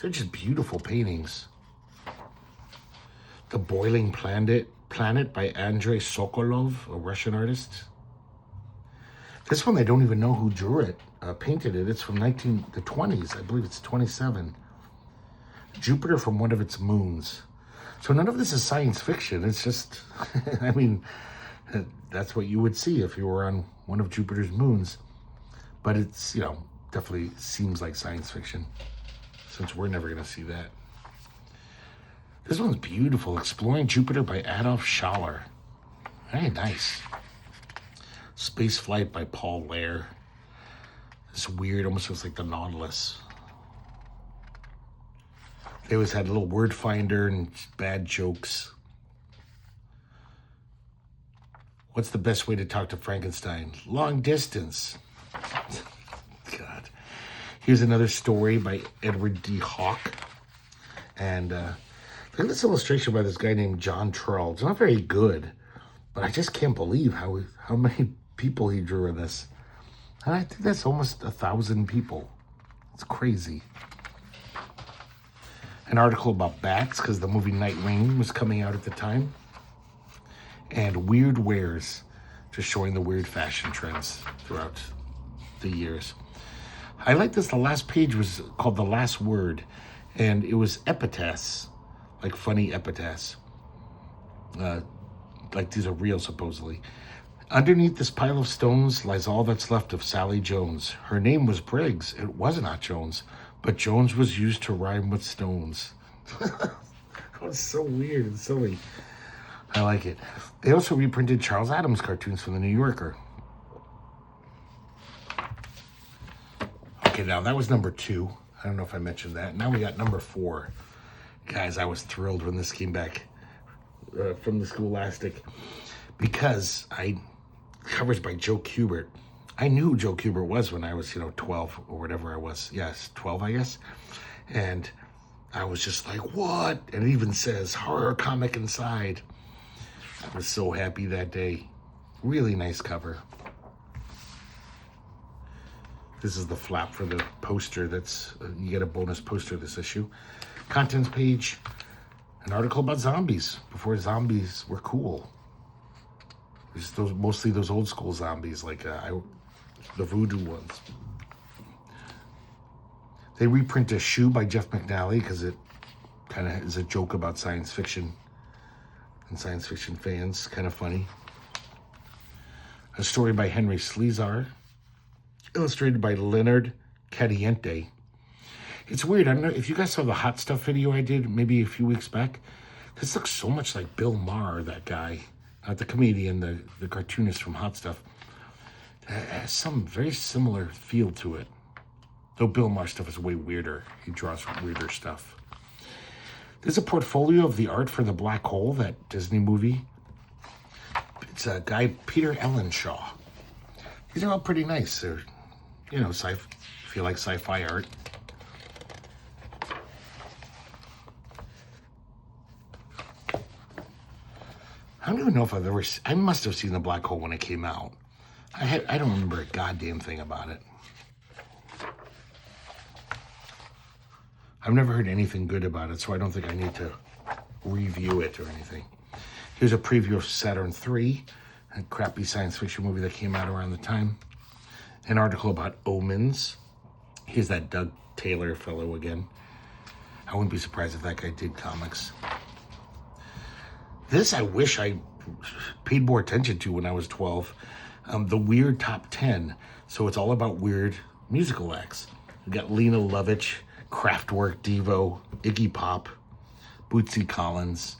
Speaker 1: They're just beautiful paintings. The Boiling Planet by Andrei Sokolov, a Russian artist. This one, they don't even know who drew it, painted it. It's from the 20s. I believe it's 27. Jupiter from one of its moons. So none of this is science fiction. It's just, I mean, that's what you would see if you were on one of Jupiter's moons. But it's, definitely seems like science fiction, since we're never going to see that. This one's beautiful. Exploring Jupiter by Adolf Schaller. Very nice. Space Flight by Paul Lair. This weird, almost looks like the Nautilus. They always had a little word finder and bad jokes. What's the best way to talk to Frankenstein? Long distance. God. Here's another story by Edward D. Hawke. And look at this illustration by this guy named John Trull. It's not very good, but I just can't believe how many people he drew in this. And I think that's almost 1,000 people. It's crazy. An article about bats, because the movie Night Rain was coming out at the time. And weird wares, just showing the weird fashion trends throughout the years. I like this. The last page was called The Last Word, and it was epitaphs, like funny epitaphs. Like these are real, supposedly. Underneath this pile of stones lies all that's left of Sally Jones. Her name was Briggs. It was not Jones, but Jones was used to rhyme with stones. It's so weird and silly. I like it. They also reprinted Charles Addams cartoons from the New Yorker. Okay, now that was number 2. I don't know if I mentioned that. Now we got number 4. Guys, I was thrilled when this came back from the Scholastic, because covers by Joe Kubert. I knew who Joe Kubert was when I was, 12 or whatever I was. Yes, 12, I guess. And I was just like, what? And it even says horror comic inside. I was so happy that day. Really nice cover. This is the flap for the poster. That's you get a bonus poster this issue. Contents page. An article about zombies before zombies were cool. It's mostly those old school zombies, like the voodoo ones. They reprint A Shoe by Jeff McNally because it kind of is a joke about science fiction and science fiction fans. Kind of funny. A story by Henry Slezar, illustrated by Leonard Cadiente. It's weird. I don't know if you guys saw the Hot Stuff video I did maybe a few weeks back. This looks so much like Bill Maher, that guy. Not the comedian, the cartoonist from Hot Stuff. It has some very similar feel to it. Though Bill Maher stuff is way weirder. He draws weirder stuff. There's a portfolio of the art for The Black Hole, that Disney movie. It's a guy, Peter Ellenshaw. These are all pretty nice. They're, you know, if you like sci-fi art. I don't even know if I've ever... I must have seen The Black Hole when it came out. I don't remember a goddamn thing about it. I've never heard anything good about it, so I don't think I need to review it or anything. Here's a preview of Saturn III, a crappy science fiction movie that came out around the time. An article about omens. Here's that Doug Taylor fellow again. I wouldn't be surprised if that guy did comics. This I wish I paid more attention to when I was 12. The Weird Top 10. So it's all about weird musical acts. We got Lena Lovitch, Kraftwerk, Devo, Iggy Pop, Bootsy Collins.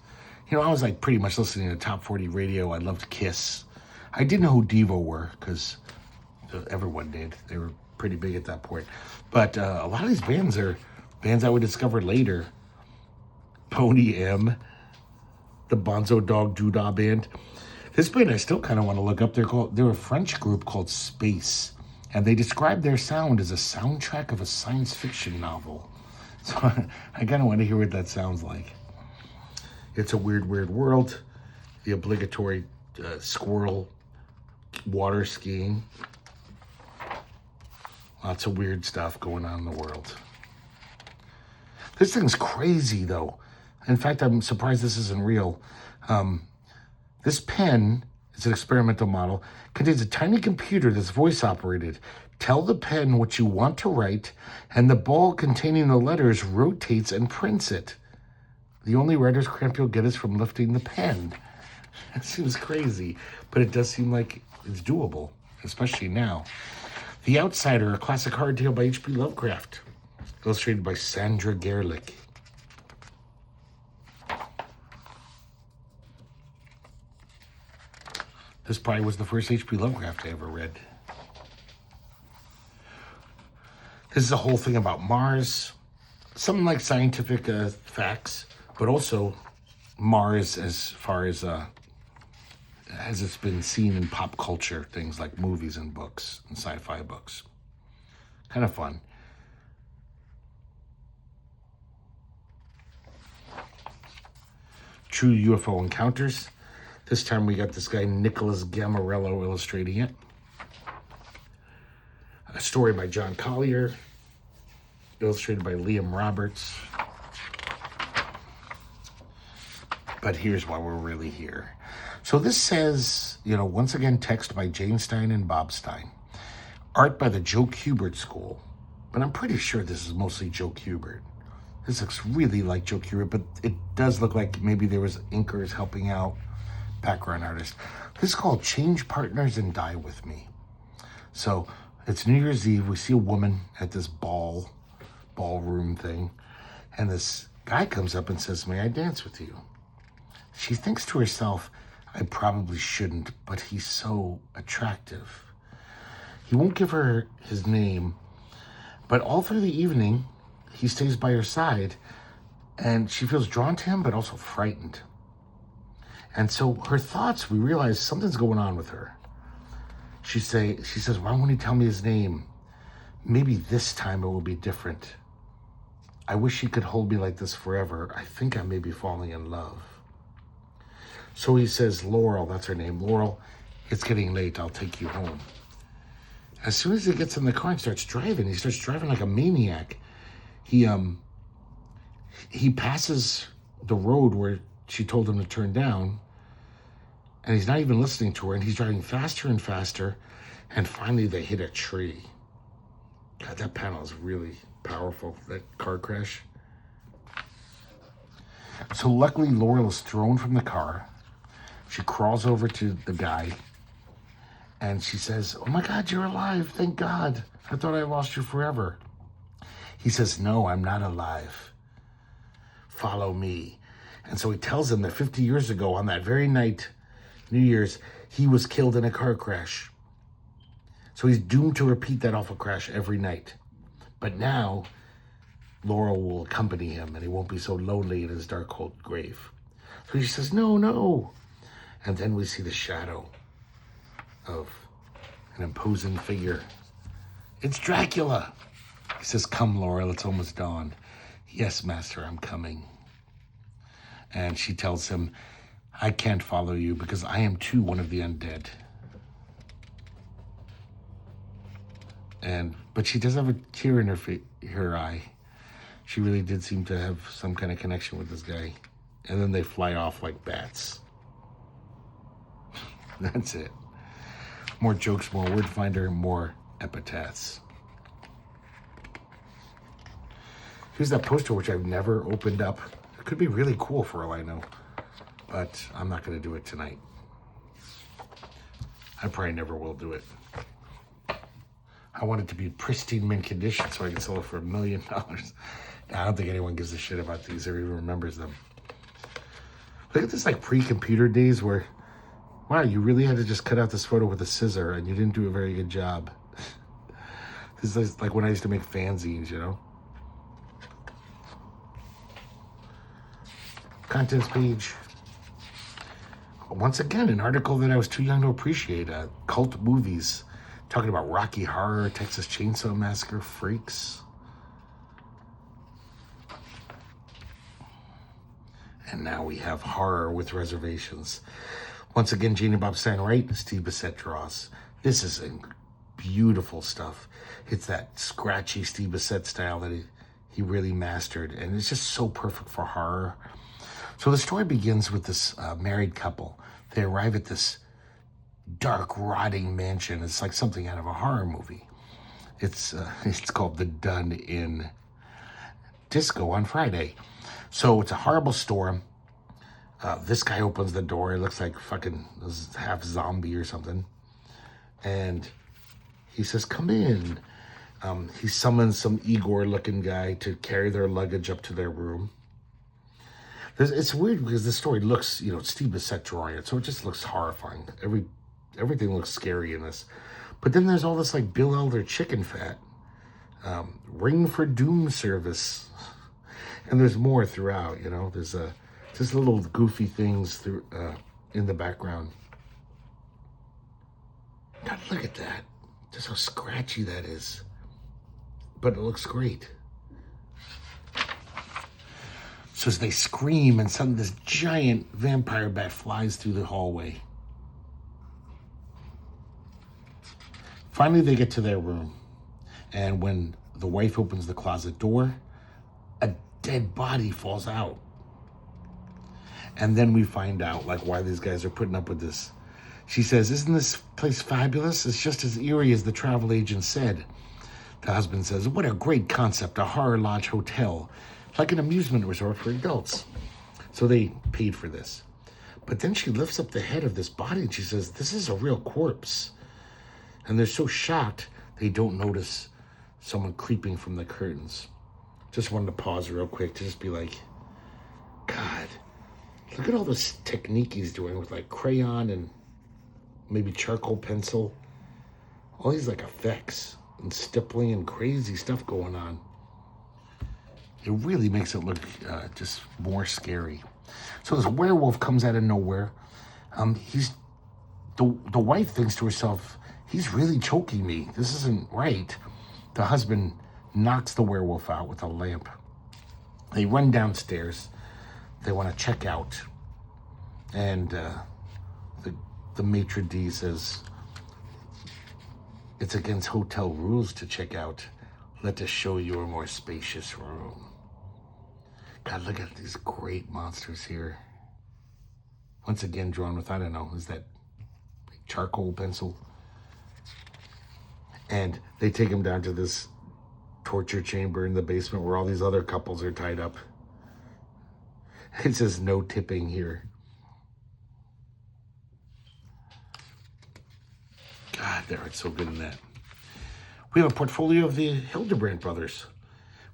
Speaker 1: You know, I was like pretty much listening to Top 40 radio. I loved Kiss. I didn't know who Devo were because everyone did. They were pretty big at that point. But a lot of these bands are bands I would discover later. Pony M, the Bonzo Dog Doodah Band. This band I still kind of want to look up. They're a French group called Space. And they describe their sound as a soundtrack of a science fiction novel. So I kind of want to hear what that sounds like. It's a Weird, Weird World. The obligatory squirrel water skiing. Lots of weird stuff going on in the world. This thing's crazy, though. In fact, I'm surprised this isn't real. This pen is an experimental model. Contains a tiny computer that's voice operated. Tell the pen what you want to write, and the ball containing the letters rotates and prints it. The only writer's cramp you'll get is from lifting the pen. It seems crazy, but it does seem like it's doable, especially now. The Outsider, a classic hardtail by H.P. Lovecraft, illustrated by Sandra Gerlich. This probably was the first H.P. Lovecraft I ever read. This is a whole thing about Mars. Something like scientific facts, but also Mars as far as it's been seen in pop culture, things like movies and books and sci-fi books. Kind of fun. True UFO Encounters. This time we got this guy, Nicholas Gamarello, illustrating it. A story by John Collier, illustrated by Liam Roberts. But here's why we're really here. So this says, you know, once again, text by Jane Stein and Bob Stein. Art by the Joe Kubert School. But I'm pretty sure this is mostly Joe Kubert. This looks really like Joe Kubert, but it does look like maybe there was inkers helping out. Background artist. This is called Change Partners and Die With Me. So it's New Year's Eve. We see a woman at this ballroom thing. And this guy comes up and says, "May I dance with you?" She thinks to herself, "I probably shouldn't, but he's so attractive." He won't give her his name, but all through the evening, he stays by her side, and she feels drawn to him, but also frightened. And so her thoughts, we realize something's going on with her. She says, "Why won't he tell me his name? Maybe this time it will be different. I wish he could hold me like this forever. I think I may be falling in love." So he says, "Laurel," that's her name, "Laurel, it's getting late. I'll take you home." As soon as he gets in the car and starts driving like a maniac. He passes the road where she told him to turn down. And he's not even listening to her, and he's driving faster and faster, and finally they hit a tree. God, that panel is really powerful, that car crash. So luckily, Laurel is thrown from the car. She crawls over to the guy, and she says, "Oh my God, you're alive, thank God. I thought I lost you forever." He says, "No, I'm not alive. Follow me." And so he tells him that 50 years ago, on that very night, New Year's, he was killed in a car crash. So he's doomed to repeat that awful crash every night. But now, Laurel will accompany him, and he won't be so lonely in his dark, cold grave. So he says, "No, no." And then we see the shadow of an imposing figure. It's Dracula. He says, "Come, Laurel, it's almost dawn." "Yes, master, I'm coming." And she tells him, "I can't follow you because I am too one of the undead." But she does have a tear in her eye. She really did seem to have some kind of connection with this guy. And then they fly off like bats. That's it. More jokes, more word finder, more epitaphs. Here's that poster, which I've never opened up. It could be really cool for all I know, but I'm not going to do it tonight. I probably never will do it. I want it to be pristine mint condition so I can sell it for $1 million. I don't think anyone gives a shit about these or even remembers them. Look at this, like pre-computer days where, wow, you really had to just cut out this photo with a scissor and you didn't do a very good job. This is like when I used to make fanzines, you know? Contents page. Once again, an article that I was too young to appreciate. Cult movies. Talking about Rocky Horror, Texas Chainsaw Massacre, Freaks. And now we have Horror with Reservations. Once again, Jane and Bob Stein write, Steve Bissette draws. This is beautiful stuff. It's that scratchy Steve Bissette style that he really mastered. And it's just so perfect for horror. So the story begins with this married couple. They arrive at this dark, rotting mansion. It's like something out of a horror movie. It's called The Dun in Disco on Friday. So it's a horrible storm. This guy opens the door. It looks like fucking half zombie or something. And he says, "Come in." He summons some Igor-looking guy to carry their luggage up to their room. It's weird because the story looks, Steve Bissette drawing it, so it just looks horrifying. Everything looks scary in this. But then there's all this like Bill Elder chicken fat, ring for doom service, and there's more throughout. There's just little goofy things in the background. God, look at that! Just how scratchy that is, but it looks great. So as they scream, and suddenly this giant vampire bat flies through the hallway. Finally, they get to their room. And when the wife opens the closet door, a dead body falls out. And then we find out, why these guys are putting up with this. She says, "Isn't this place fabulous? It's just as eerie as the travel agent said." The husband says, "What a great concept, a horror lodge hotel. Like an amusement resort for adults." So they paid for this. But then she lifts up the head of this body and she says, "This is a real corpse." And they're so shocked, they don't notice someone creeping from the curtains. Just wanted to pause real quick to just be like, God, look at all this technique he's doing with crayon and maybe charcoal pencil. All these effects and stippling and crazy stuff going on. It really makes it look just more scary. So this werewolf comes out of nowhere. The wife thinks to herself, "He's really choking me. This isn't right." The husband knocks the werewolf out with a lamp. They run downstairs. They want to check out. And the maitre d' says, "It's against hotel rules to check out. Let us show you a more spacious room." God, look at these great monsters here. Once again, drawn with, I don't know, is that charcoal pencil? And they take him down to this torture chamber in the basement where all these other couples are tied up. It says no tipping here. God, they're so good in that. We have a portfolio of the Hildebrandt brothers,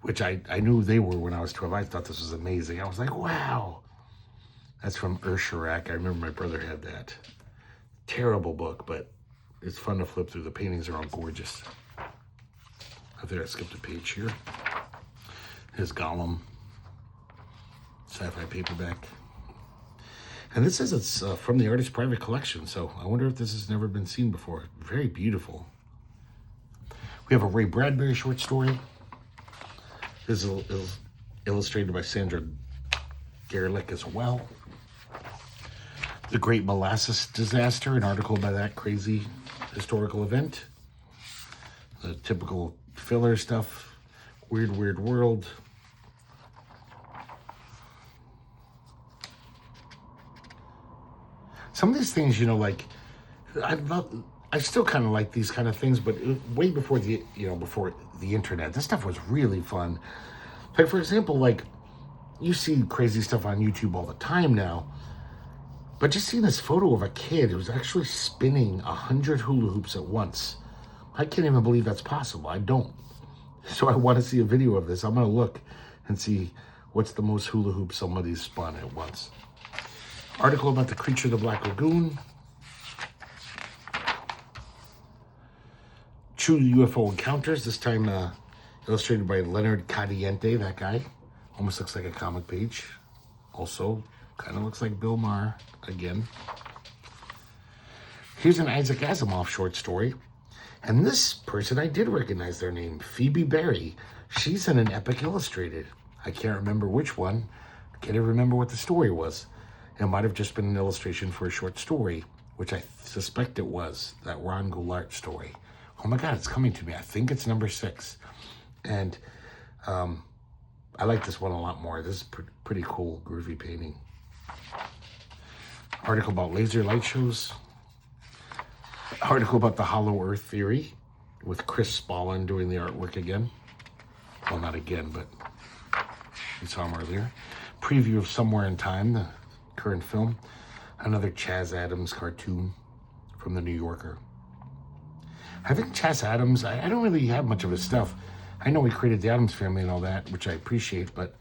Speaker 1: which I knew who they were when I was 12. I thought this was amazing. I was like, wow. That's from Urshak. I remember my brother had that. Terrible book, but it's fun to flip through. The paintings are all gorgeous. I think I skipped a page here. Here's Gollum. Sci-fi paperback. And this says it's from the artist's private collection, so I wonder if this has never been seen before. Very beautiful. We have a Ray Bradbury short story. This is illustrated by Sandra Gerlich as well. The Great Molasses Disaster, an article by that crazy historical event. The typical filler stuff. Weird, Weird World. Some of these things, like, I still kind of like these kind of things, but way before before the internet, this stuff was really fun. Like, for example, like, you see crazy stuff on YouTube all the time now, but just seeing this photo of a kid who's actually spinning 100 hula hoops at once. I can't even believe that's possible. I don't. So I want to see a video of this. I'm going to look and see what's the most hula hoops somebody's spun at once. Article about the creature of the Black Lagoon. True UFO encounters, this time illustrated by Leonard Cadiente, that guy. Almost looks like a comic page. Also, kind of looks like Bill Maher again. Here's an Isaac Asimov short story. And this person, I did recognize their name, Phoebe Berry. She's in an Epic Illustrated. I can't remember which one. I can't even remember what the story was. It might have just been an illustration for a short story, which I suspect it was, that Ron Goulart story. Oh my God, it's coming to me. I think it's number 6. And I like this one a lot more. This is pretty cool, groovy painting. Article about laser light shows. Article about the Hollow Earth theory with Chris Spallin doing the artwork again. Well, not again, but we saw him earlier. Preview of Somewhere in Time, the current film. Another Chaz Adams cartoon from the New Yorker. I think Chaz Adams, I don't really have much of his stuff. I know he created the Addams Family and all that, which I appreciate, but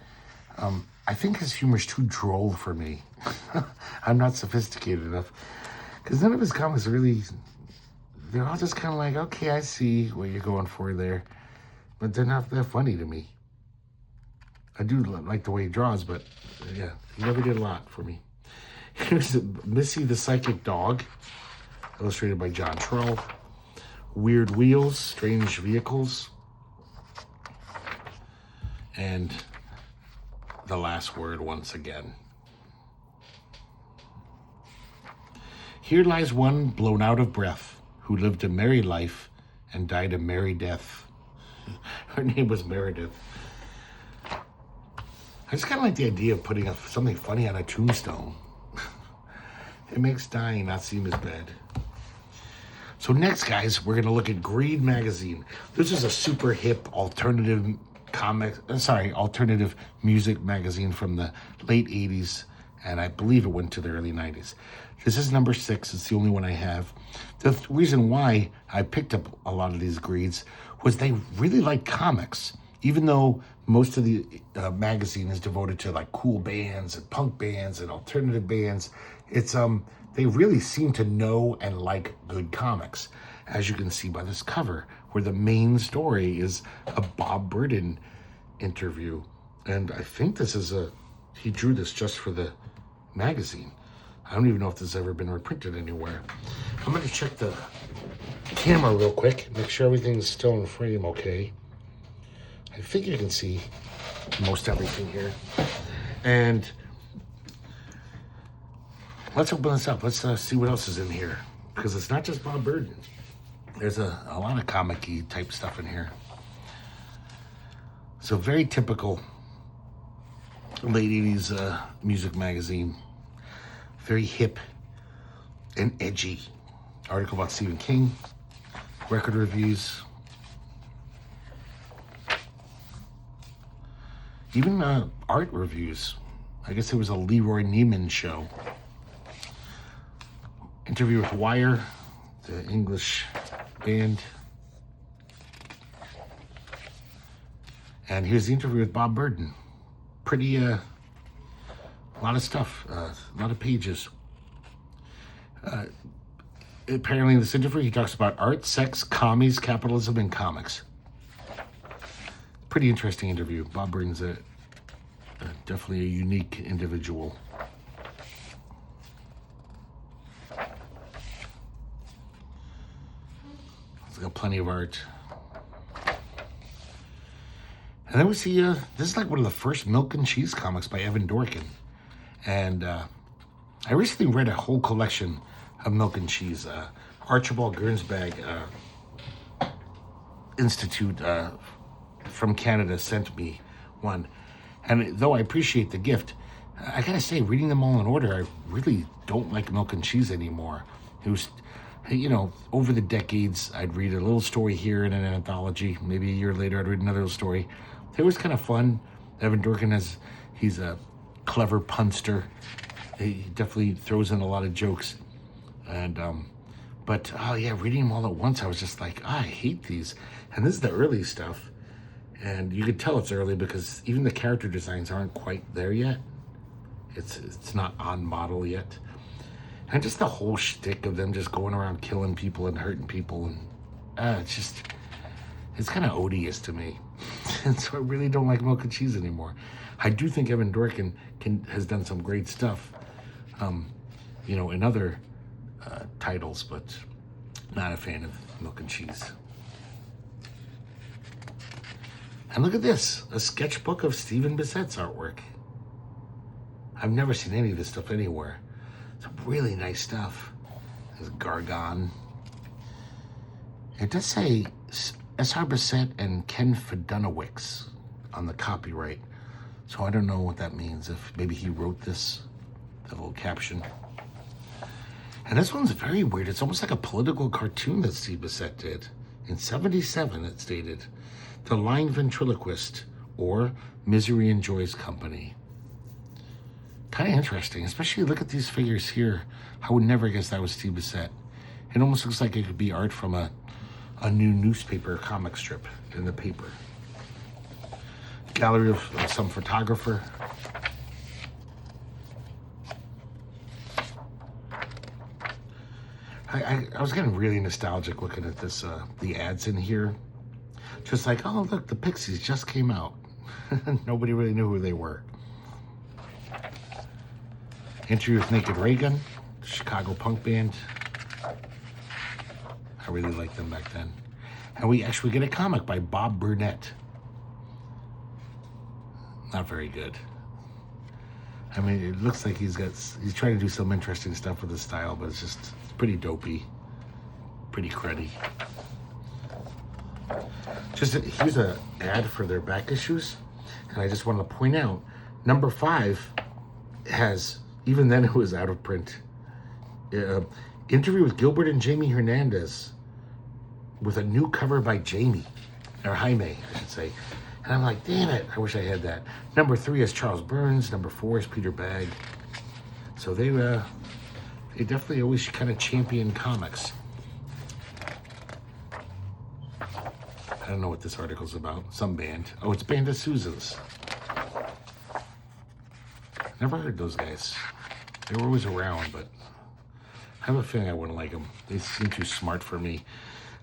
Speaker 1: I think his humor is too droll for me. I'm not sophisticated enough. Because none of his comics really, they're all just kind of like, okay, I see what you're going for there. But they're not that funny to me. I do like the way he draws, but yeah, he never did a lot for me. Here's Missy the Psychic Dog, illustrated by John Trull. Weird Wheels, Strange Vehicles. And the last word once again. Here lies one blown out of breath, who lived a merry life and died a merry death. Her name was Meredith. I just kind of like the idea of putting something funny on a tombstone. It makes dying not seem as bad. So next, guys, we're going to look at Greed magazine. This is a super hip alternative alternative music magazine from the late 80s, and I believe it went to the early 90s. This is number 6. It's the only one I have. The reason why I picked up a lot of these Greeds was they really like comics, even though most of the magazine is devoted to like cool bands and punk bands and alternative bands. It's they really seem to know and like good comics, as you can see by this cover, where the main story is a Bob Burden interview. And I think this is he drew this just for the magazine. I don't even know if this has ever been reprinted anywhere. I'm going to check the camera real quick, make sure everything's still in frame okay. I think you can see most everything here. And let's open this up. Let's see what else is in here. Because it's not just Bob Burden. There's a lot of comic-y type stuff in here. So very typical late 80s music magazine. Very hip and edgy. Article about Stephen King. Record reviews. Even art reviews. I guess it was a Leroy Neiman show. Interview with Wire, the English band. And here's the interview with Bob Burden. Pretty, a lot of stuff, a lot of pages. Apparently in this interview, he talks about art, sex, commies, capitalism, and comics. Pretty interesting interview. Bob Burden's definitely a unique individual. plenty of art. And then we see, this is like one of the first Milk and Cheese comics by Evan Dorkin. And I recently read a whole collection of Milk and Cheese. Archibald Gernsback Institute from Canada sent me one. And though I appreciate the gift, I gotta say, reading them all in order, I really don't like Milk and Cheese anymore. It was, you know, over the decades, I'd read a little story here in an anthology. Maybe a year later, I'd read another little story. It was kind of fun. Evan Dorkin he's a clever punster. He definitely throws in a lot of jokes. And, but, oh yeah, reading them all at once, I was just like, I hate these. And this is the early stuff. And you could tell it's early because even the character designs aren't quite there yet. It's not on model yet. And just the whole shtick of them just going around killing people and hurting people. And it's kind of odious to me. And so I really don't like Milk and Cheese anymore. I do think Evan Dorkin has done some great stuff, you know, in other titles, but not a fan of Milk and Cheese. And look at this, a sketchbook of Stephen Bissett's artwork. I've never seen any of this stuff anywhere. It's really nice stuff. There's Gargon. It does say S.R. Bissett and Ken Fedunowicz on the copyright. So I don't know what that means. If maybe he wrote this, that little caption. And this one's very weird. It's almost like a political cartoon that Steve Bissett did. In '77, it stated, "The Lying Ventriloquist, or Misery and Joy's Company." Kind of interesting, especially look at these figures here. I would never guess that was Steve Bissett. It almost looks like it could be art from a new newspaper comic strip in the paper. Gallery of some photographer. I was getting really nostalgic looking at this, the ads in here. Just like, oh, look, the Pixies just came out. Nobody really knew who they were. Interview with Naked Raygun, Chicago punk band. I really liked them back then. And we actually get a comic by Bob Burnett. Not very good. I mean, it looks like he's trying to do some interesting stuff with his style, but it's pretty dopey, pretty cruddy. Here's an ad for their back issues, and I just want to point out, number 5 has, even then it was out of print, interview with Gilbert and Jamie Hernandez with a new cover by Jaime, I should say. And I'm like, damn it, I wish I had that. Number 3 is Charles Burns. Number 4 is Peter Bagg. So they definitely always kind of champion comics. I don't know what this article's about. Some band. Oh, it's Band of Susans. Never heard those guys. They were always around, but I have a feeling I wouldn't like them. They seem too smart for me.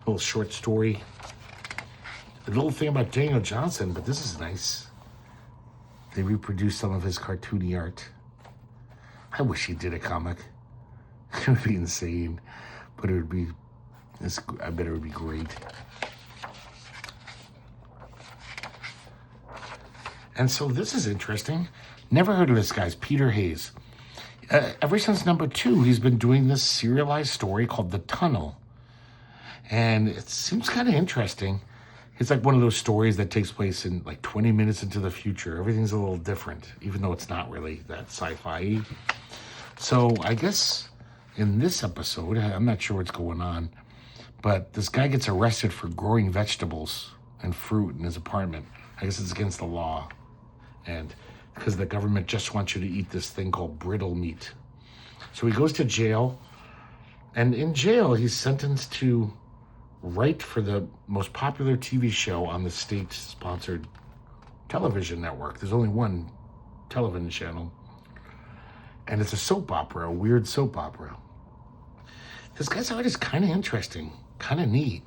Speaker 1: A little short story. A little thing about Daniel Johnson, but this is nice. They reproduced some of his cartoony art. I wish he did a comic. It would be insane, but I bet it would be great. And so this is interesting. Never heard of this guy's Peter Hayes. Ever since number 2, he's been doing this serialized story called The Tunnel. And it seems kind of interesting. It's like one of those stories that takes place in like 20 minutes into the future. Everything's a little different, even though it's not really that sci-fi. So I guess in this episode, I'm not sure what's going on, but this guy gets arrested for growing vegetables and fruit in his apartment. I guess it's against the law. And because the government just wants you to eat this thing called brittle meat. So he goes to jail, and in jail, he's sentenced to write for the most popular TV show on the state-sponsored television network. There's only one television channel, and it's a soap opera, a weird soap opera. This guy's art is kind of interesting, kind of neat.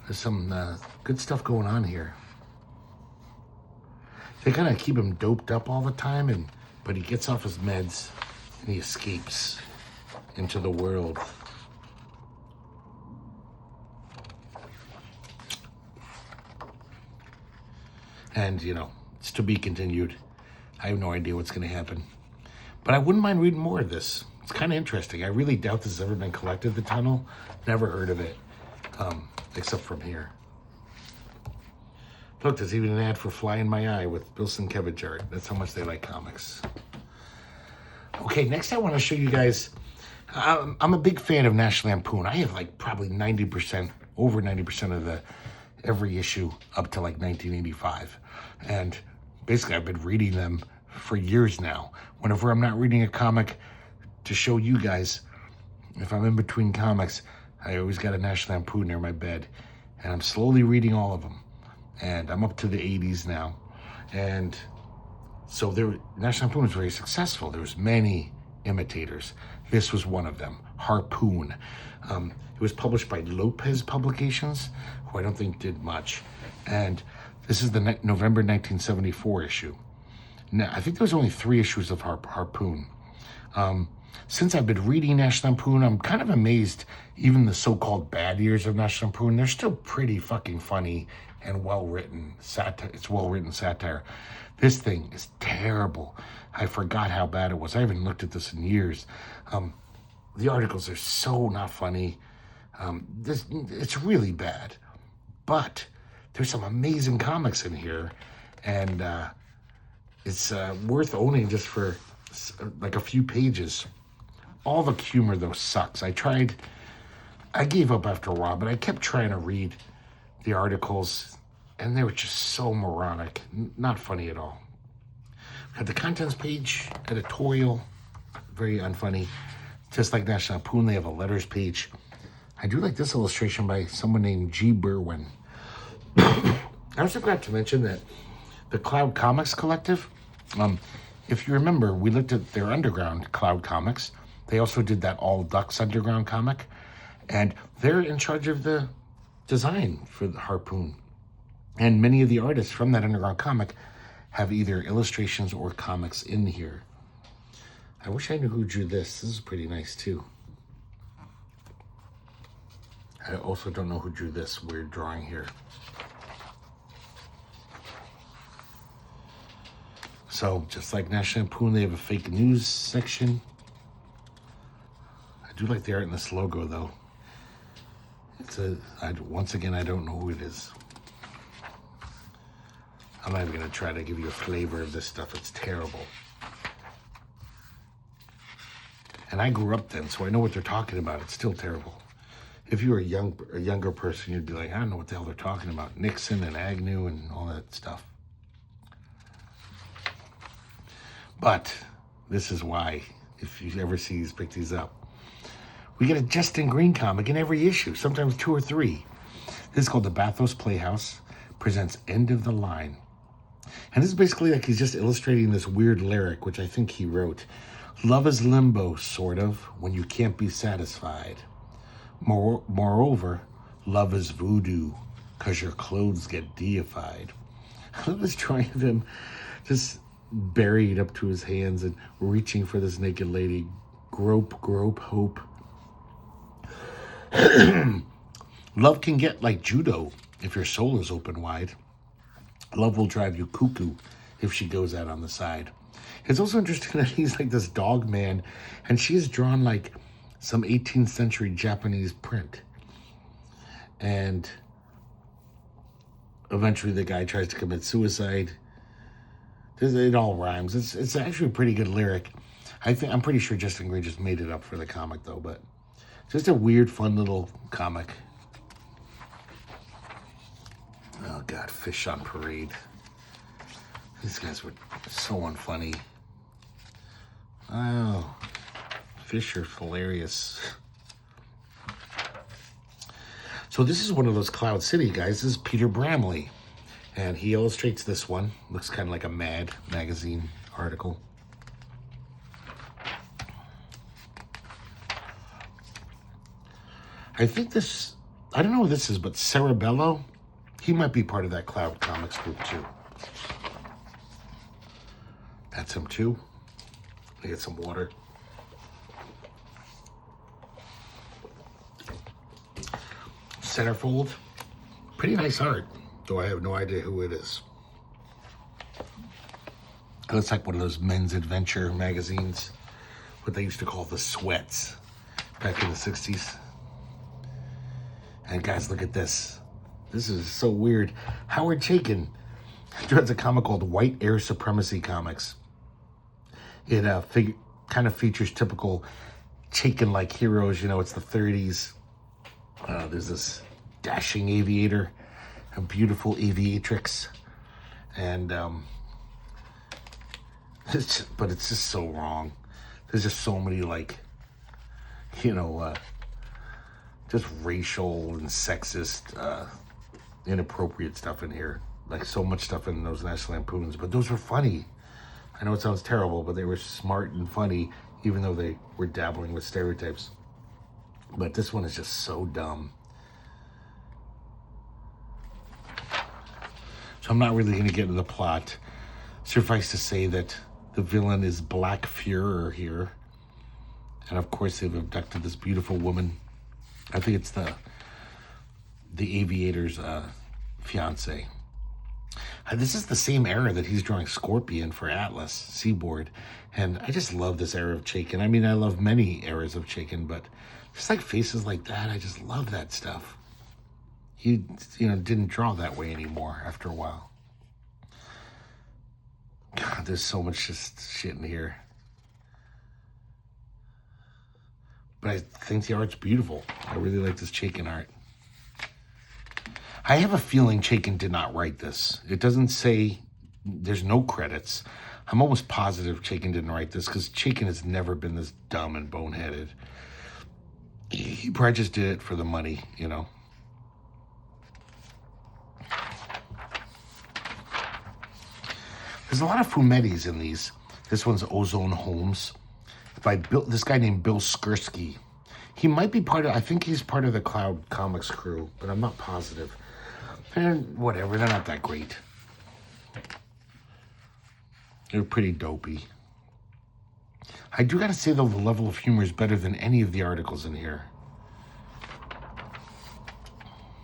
Speaker 1: There's some good stuff going on here. They kind of keep him doped up all the time, but he gets off his meds and he escapes into the world. And, you know, it's to be continued. I have no idea what's going to happen. But I wouldn't mind reading more of this. It's kind of interesting. I really doubt this has ever been collected, the tunnel. Never heard of it, except from here. Look, there's even an ad for Fly in My Eye with Bill Sienkiewicz art. That's how much they like comics. Okay, next I want to show you guys. I'm a big fan of National Lampoon. I have like probably 90%, over 90% of every issue up to like 1985. And basically I've been reading them for years now. Whenever I'm not reading a comic to show you guys, if I'm in between comics, I always got a National Lampoon near my bed. And I'm slowly reading all of them. And I'm up to the 80s now. And so National Lampoon was very successful. There was many imitators. This was one of them, Harpoon. It was published by Lopez Publications, who I don't think did much. And this is the November 1974 issue. Now, I think there was only 3 issues of Harpoon. Since I've been reading National Lampoon, I'm kind of amazed, even the so-called bad years of National Lampoon, they're still pretty fucking funny and well-written satire. It's well-written satire. This thing is terrible. I forgot how bad it was. I haven't looked at this in years. The articles are so not funny. It's really bad. But there's some amazing comics in here, and it's worth owning just for like a few pages. All the humor, though, sucks. I gave up after a while, but I kept trying to read the articles, and they were just so moronic. Not funny at all. Got the contents page, editorial, very unfunny. Just like National Lampoon, they have a letters page. I do like this illustration by someone named G. Berwin. I also forgot to mention that the Cloud Comics Collective, if you remember, we looked at their underground Cloud Comics. They also did that All Ducks underground comic. And they're in charge of the design for the Harpoon. And many of the artists from that underground comic have either illustrations or comics in here. I wish I knew who drew this. This is pretty nice too. I also don't know who drew this weird drawing here. So, just like National Lampoon, they have a fake news section. I do like the art in this logo, though. Once again, I don't know who it is. I'm not even going to try to give you a flavor of this stuff. It's terrible. And I grew up then, so I know what they're talking about. It's still terrible. If you were a younger person, you'd be like, I don't know what the hell they're talking about. Nixon and Agnew and all that stuff. But this is why, if you ever see these, pick these up. We get a Justin Green comic in every issue, sometimes 2 or 3. This is called The Bathos Playhouse Presents End of the Line. And this is basically like he's just illustrating this weird lyric, which I think he wrote. Love is limbo, sort of, when you can't be satisfied. Moreover, love is voodoo, because your clothes get deified. I love this drawing of him just buried up to his hands and reaching for this naked lady. Grope, grope, hope. Love can get like judo if your soul is open wide. Love will drive you cuckoo if she goes out on the side. It's also interesting that he's like this dog man, and she's drawn like some 18th century Japanese print. And eventually the guy tries to commit suicide. It all rhymes. It's actually a pretty good lyric. I'm pretty sure Justin Green just made it up for the comic though, but just a weird, fun little comic. Oh God, Fish on Parade. These guys were so unfunny. Oh, Fish are hilarious. So this is one of those Cloud City guys. This is Peter Bramley. And he illustrates this one. Looks kind of like a Mad magazine article. I think this, I don't know what this is, but Cerebello, he might be part of that Cloud Comics group too. That's him too. Let me get some water. Centerfold, pretty nice art, though I have no idea who it is. looks like one of those men's adventure magazines, what they used to call the sweats back in the 60s. And guys, look at this. This is so weird. Howard Chaykin has a comic called White Air Supremacy Comics. It kind of features typical Chaykin-like heroes. You know, it's the 30s. There's this dashing aviator, a beautiful aviatrix, and but it's just so wrong. There's just so many, like, you know, just racial and sexist, inappropriate stuff in here. Like, so much stuff in those National Lampoons, but those were funny. I know it sounds terrible, but they were smart and funny, even though they were dabbling with stereotypes. But this one is just so dumb. So I'm not really going to get into the plot. Suffice to say that the villain is Black Fuhrer here. And of course they've abducted this beautiful woman. I think it's the aviator's fiance. This is the same era that he's drawing Scorpion for Atlas, Seaboard. And I just love this era of Chaykin. I mean, I love many eras of Chaykin, but just like faces like that, I just love that stuff. He, didn't draw that way anymore after a while. God, there's so much just shit in here. But I think the art's beautiful. I really like this Chaykin art. I have a feeling Chaykin did not write this. It doesn't say, there's no credits. I'm almost positive Chaykin didn't write this because Chaykin has never been this dumb and boneheaded. He probably just did it for the money, you know. There's a lot of fumettis in these. This one's Ozone Holmes by this guy named Bill Skursky. He might be I think he's part of the Cloud Comics crew, but I'm not positive. And whatever, they're not that great. They're pretty dopey. I do gotta say though, the level of humor is better than any of the articles in here.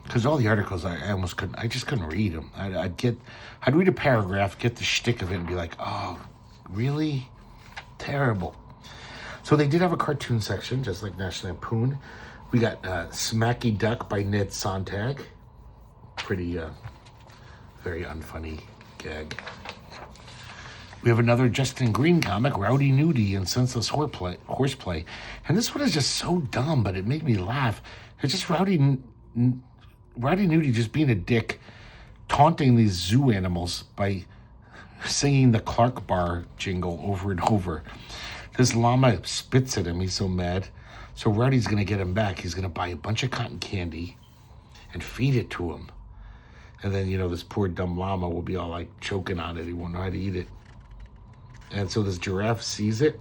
Speaker 1: Because all the articles, I just couldn't read them. I'd read a paragraph, get the shtick of it, and be like, oh, really? Terrible. So they did have a cartoon section, just like National Lampoon. We got Smacky Duck by Ned Sontag. Pretty, very unfunny gag. We have another Justin Green comic, Rowdy Nudie and Senseless Horseplay. And this one is just so dumb, but it made me laugh. It's just Rowdy Nudie just being a dick, taunting these zoo animals by singing the Clark Bar jingle over and over. This llama spits at him. He's so mad. So Rowdy's going to get him back. He's going to buy a bunch of cotton candy and feed it to him. And then, this poor dumb llama will be all like choking on it. He won't know how to eat it. And so this giraffe sees it,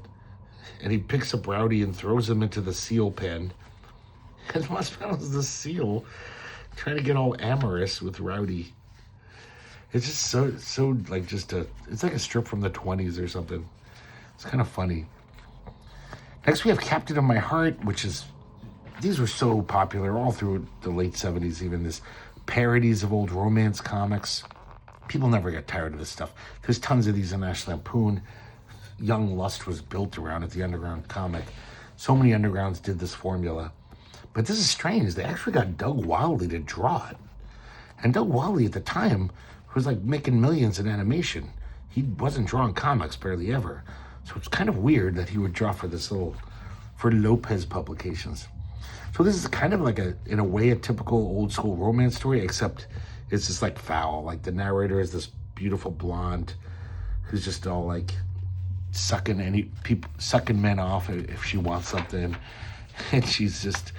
Speaker 1: and he picks up Rowdy and throws him into the seal pen. And Marshmallow's the seal trying to get all amorous with Rowdy. It's just so like it's like a strip from the 20s or something. It's kind of funny. Next we have Captain of My Heart, these were so popular all through the late 70s, even this parodies of old romance comics. People never get tired of this stuff. There's tons of these in National Lampoon. Young Lust was built around it, the underground comic. So many undergrounds did this formula. But this is strange. They actually got Doug Wildey to draw it. And Doug Wildey at the time was like making millions in animation. He wasn't drawing comics barely ever. So it's kind of weird that he would draw for Lopez Publications. So this is kind of like in a way, a typical old school romance story, except it's just like foul. Like the narrator is this beautiful blonde who's just all like sucking men off if she wants something. And she's just,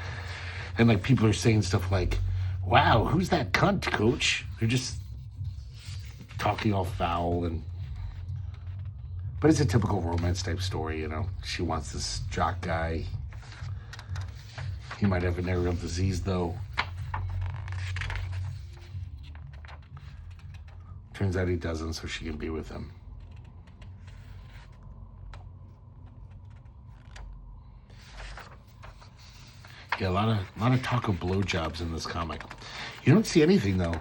Speaker 1: and like people are saying stuff like, wow, who's that cunt, coach? They're just talking all foul but it's a typical romance type story, She wants this jock guy. He might have venereal disease though. Turns out he doesn't, so she can be with him. Yeah, a lot of talk of blowjobs in this comic. You don't see anything though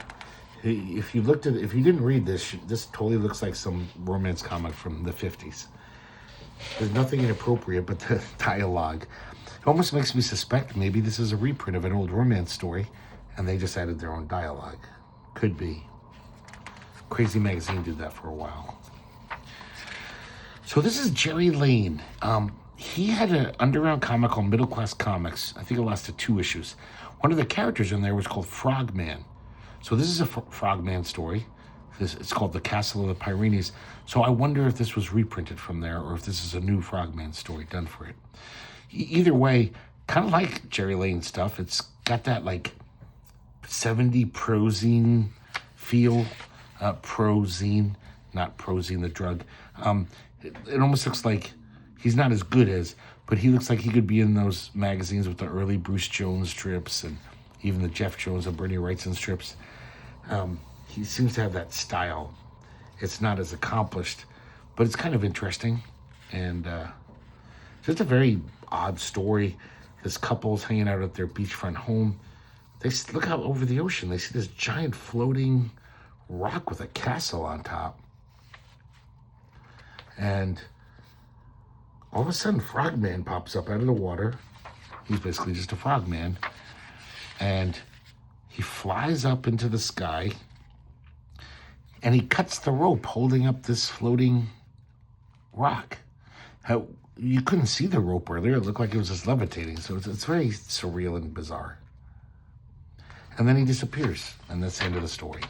Speaker 1: If you looked at, if you didn't read this, this totally looks like some romance comic from the 50s. There's nothing inappropriate, but the dialogue. It almost makes me suspect maybe this is a reprint of an old romance story, and they just added their own dialogue. Could be. Crazy Magazine did that for a while. So this is Jerry Lane. He had an underground comic called Middle Class Comics. I think it lasted 2 issues. One of the characters in there was called Frogman. So this is a Frogman story. It's called The Castle of the Pyrenees. So I wonder if this was reprinted from there or if this is a new Frogman story done for it. Either way, kind of like Jerry Lane stuff. It's got that like 70 prozine feel. Prozine, not Prozine the drug. It almost looks like he's not as good as, but he looks like he could be in those magazines with the early Bruce Jones strips and even the Jeff Jones and Bernie Wrightson strips. He seems to have that style. It's not as accomplished, but it's kind of interesting. And just a very odd story. This couple's hanging out at their beachfront home. They look out over the ocean. They see this giant floating rock with a castle on top. And all of a sudden, Frogman pops up out of the water. He's basically just a frogman. And he flies up into the sky. And he cuts the rope holding up this floating rock. You couldn't see the rope earlier. It looked like it was just levitating. So it's very surreal and bizarre. And then he disappears. And that's the end of the story.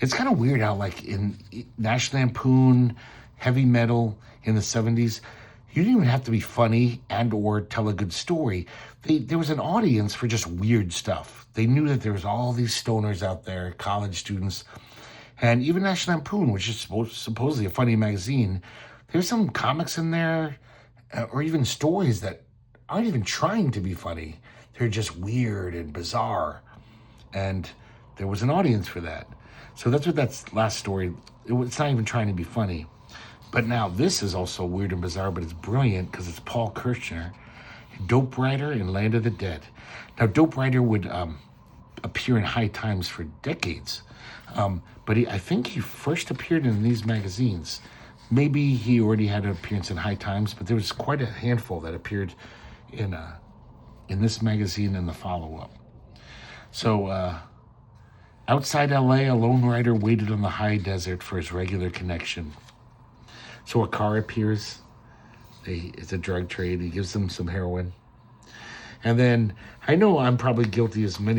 Speaker 1: It's kind of weird how, like, in National Lampoon, Heavy Metal in the 70s, you didn't even have to be funny and or tell a good story. There was an audience for just weird stuff. They knew that there was all these stoners out there, college students. And even National Lampoon, which is supposedly a funny magazine, there's some comics in there or even stories that aren't even trying to be funny. They're just weird and bizarre. And there was an audience for that. So that's what that last story, it's not even trying to be funny. But now this is also weird and bizarre, but it's brilliant because it's Paul Kirchner, Dope Rider in Land of the Dead. Now, Dope Rider would appear in High Times for decades. But I think he first appeared in these magazines. Maybe he already had an appearance in High Times, but there was quite a handful that appeared in this magazine and the follow-up. So, outside LA, a lone rider waited on the high desert for his regular connection. So a car appears. It's a drug trade. He gives them some heroin. And then I know I'm probably guilty as a lot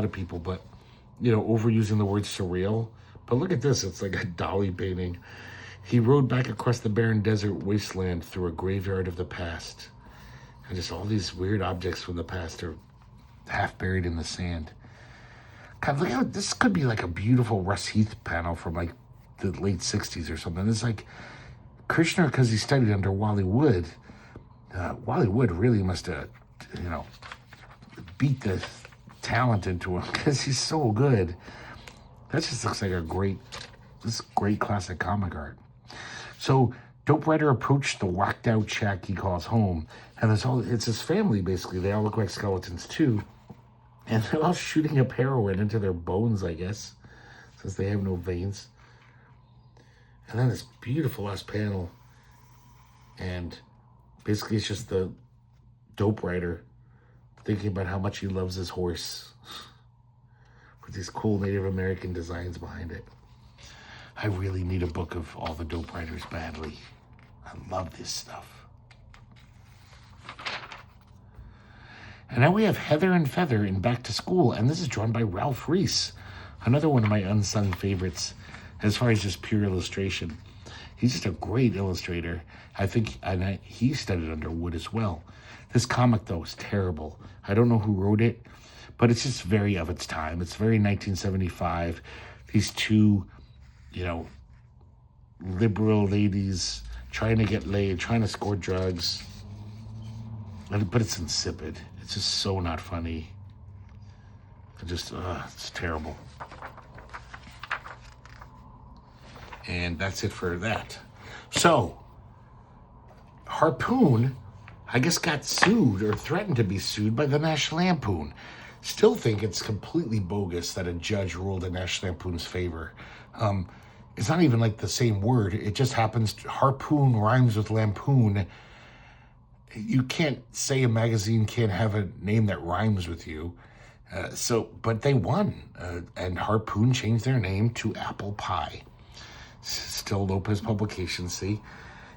Speaker 1: of people, but, overusing the word surreal. But look at this. It's like a Dali painting. He rode back across the barren desert wasteland through a graveyard of the past. And just all these weird objects from the past are half buried in the sand. God, look how this could be like a beautiful Russ Heath panel from like the late 60s or something. It's like Kirchner, because he studied under Wally Wood. Wally Wood really must have, beat the talent into him because he's so good. That just looks like this great classic comic art. So Dope Rider approached the whacked out shack he calls home. And it's his family, basically. They all look like skeletons too. And they're all shooting up heroin into their bones, I guess, since they have no veins. And then this beautiful last panel. And basically it's just the Dope Rider thinking about how much he loves his horse. With these cool Native American designs behind it. I really need a book of all the Dope Riders badly. I love this stuff. And now we have Heather and Feather in Back to School, and this is drawn by Ralph Reese, another one of my unsung favorites as far as just pure illustration. He's just a great illustrator. He studied under Wood as well. This comic, though, is terrible. I don't know who wrote it, but it's just very of its time. It's very 1975. These two, liberal ladies trying to get laid, trying to score drugs. But it's insipid. It's just so not funny. It's terrible. And that's it for that. So, Harpoon, I guess, got sued or threatened to be sued by the National Lampoon. still think it's completely bogus that a judge ruled in National Lampoon's favor. It's not even like the same word. It just happens. Harpoon rhymes with lampoon. You can't say a magazine can't have a name that rhymes with you. But they won. And Harpoon changed their name to Apple Pie. Still Lopez Publications, see?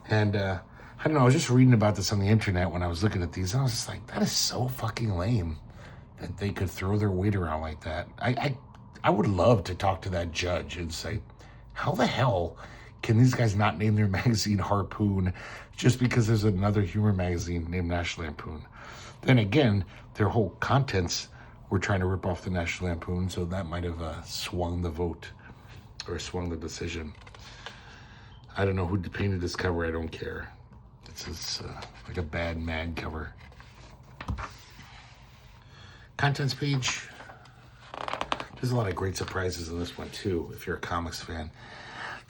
Speaker 1: And I don't know, I was just reading about this on the internet when I was looking at these, and I was just like, that is so fucking lame that they could throw their weight around like that. I would love to talk to that judge and say, how the hell can these guys not name their magazine Harpoon just because there's another humor magazine named National Lampoon? Then again, their whole contents were trying to rip off the National Lampoon, so that might have swung the vote or swung the decision. I don't know who painted this cover. I don't care. It's just, like a bad mag cover. Contents page. There's a lot of great surprises in this one too, if you're a comics fan.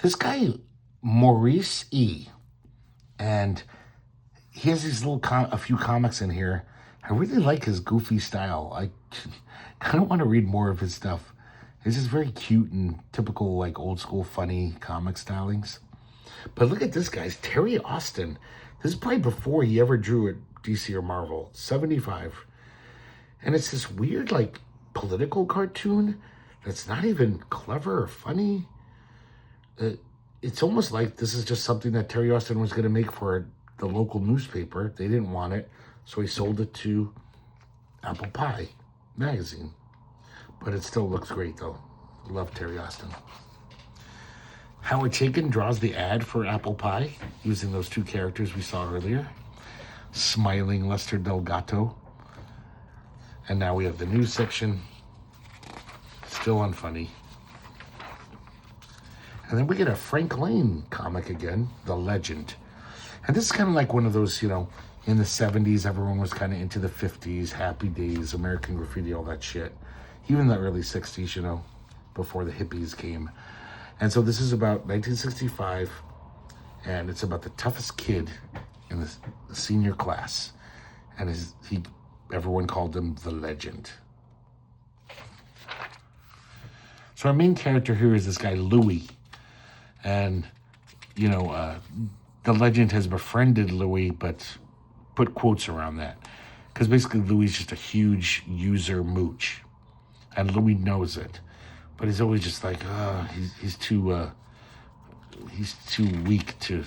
Speaker 1: This guy, Maurice E. And he has these a few comics in here. I really like his goofy style. I kind of want to read more of his stuff. It's just very cute and typical, like, old school funny comic stylings. But look at this, guys. Terry Austin. This is probably before he ever drew at DC or Marvel. 75. And it's this weird, like, political cartoon that's not even clever or funny. It's almost like this is just something that Terry Austin was going to make for the local newspaper. They didn't want it, so he sold it to Apple Pie magazine. But it still looks great, though. Love Terry Austin. Howard Chaykin draws the ad for Apple Pie using those two characters we saw earlier. Smiling Lester Delgato. And now we have the news section. Still unfunny. And then we get a Frank Lane comic again, The Legend. And this is kind of like one of those, you know, in the 70s, everyone was kind of into the 50s, Happy Days, American Graffiti, all that shit. Even the early 60s, you know, before the hippies came. And so this is about 1965, and it's about the toughest kid in the senior class. And everyone called him The Legend. So our main character here is this guy, Louis. And, you know, The Legend has befriended Louis, but put quotes around that. Because basically Louis is just a huge user mooch. And Louis knows it. But he's always just like, he's too weak to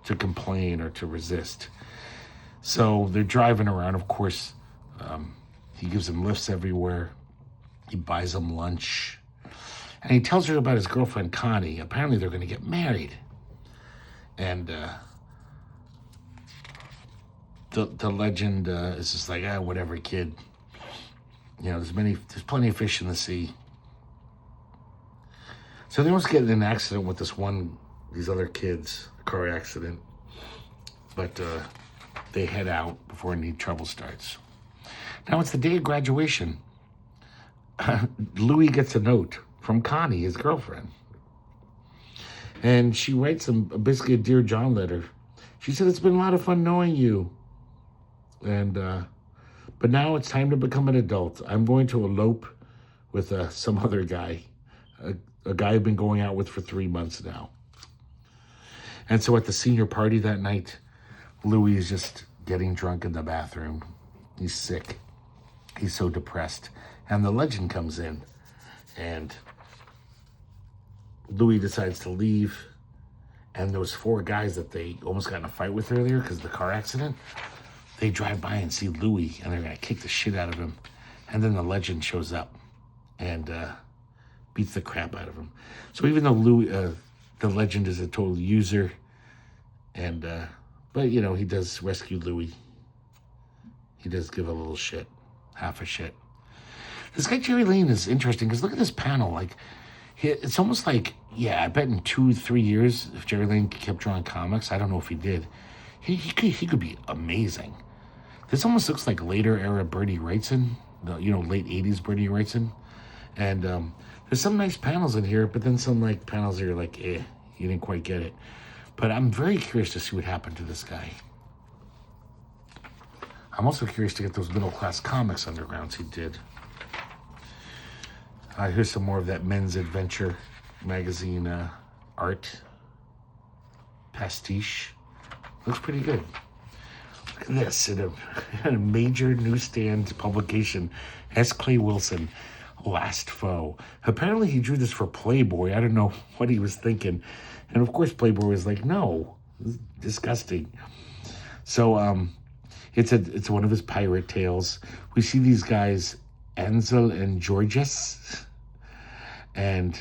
Speaker 1: complain or to resist. So they're driving around. Of course, he gives him lifts everywhere. He buys him lunch. And he tells her about his girlfriend, Connie. Apparently they're going to get married. And the Legend is just like, whatever, kid. You know, there's plenty of fish in the sea. So they almost get in an accident with these other kids, a car accident. But they head out before any trouble starts. Now it's the day of graduation. Louis gets a note from Connie, his girlfriend. And she writes him basically a Dear John letter. She said, it's been a lot of fun knowing you. And, but now it's time to become an adult. I'm going to elope with some other guy. A guy I've been going out with for 3 months now. And so at the senior party that night, Louis is just getting drunk in the bathroom. He's sick. He's so depressed. And the Legend comes in. And Louis decides to leave. And those 4 guys that they almost got in a fight with earlier because of the car accident, they drive by and see Louis, and they're going to kick the shit out of him. And then the Legend shows up and beats the crap out of him. So even though the Legend is a total user, and but, you know, he does rescue Louis. He does give a little shit, half a shit. This guy Jerry Lane is interesting because look at this panel. Like, it's almost like, I bet in 2-3 years, if Jerry Lane kept drawing comics, I don't know if he did, he could be amazing. This almost looks like later era Bernie Wrightson, late 80s Bernie Wrightson. And there's some nice panels in here, but then some like panels that you're like, you didn't quite get it. But I'm very curious to see what happened to this guy. I'm also curious to get those middle class comics undergrounds he did. Here's some more of that Men's Adventure magazine art pastiche. Looks pretty good. Look at this in a major newsstand publication. S. Clay Wilson, Last Foe. Apparently he drew this for Playboy. I don't know what he was thinking. And of course Playboy was like, no, this is disgusting. So it's one of his pirate tales. We see these guys, Ansel and Georges. And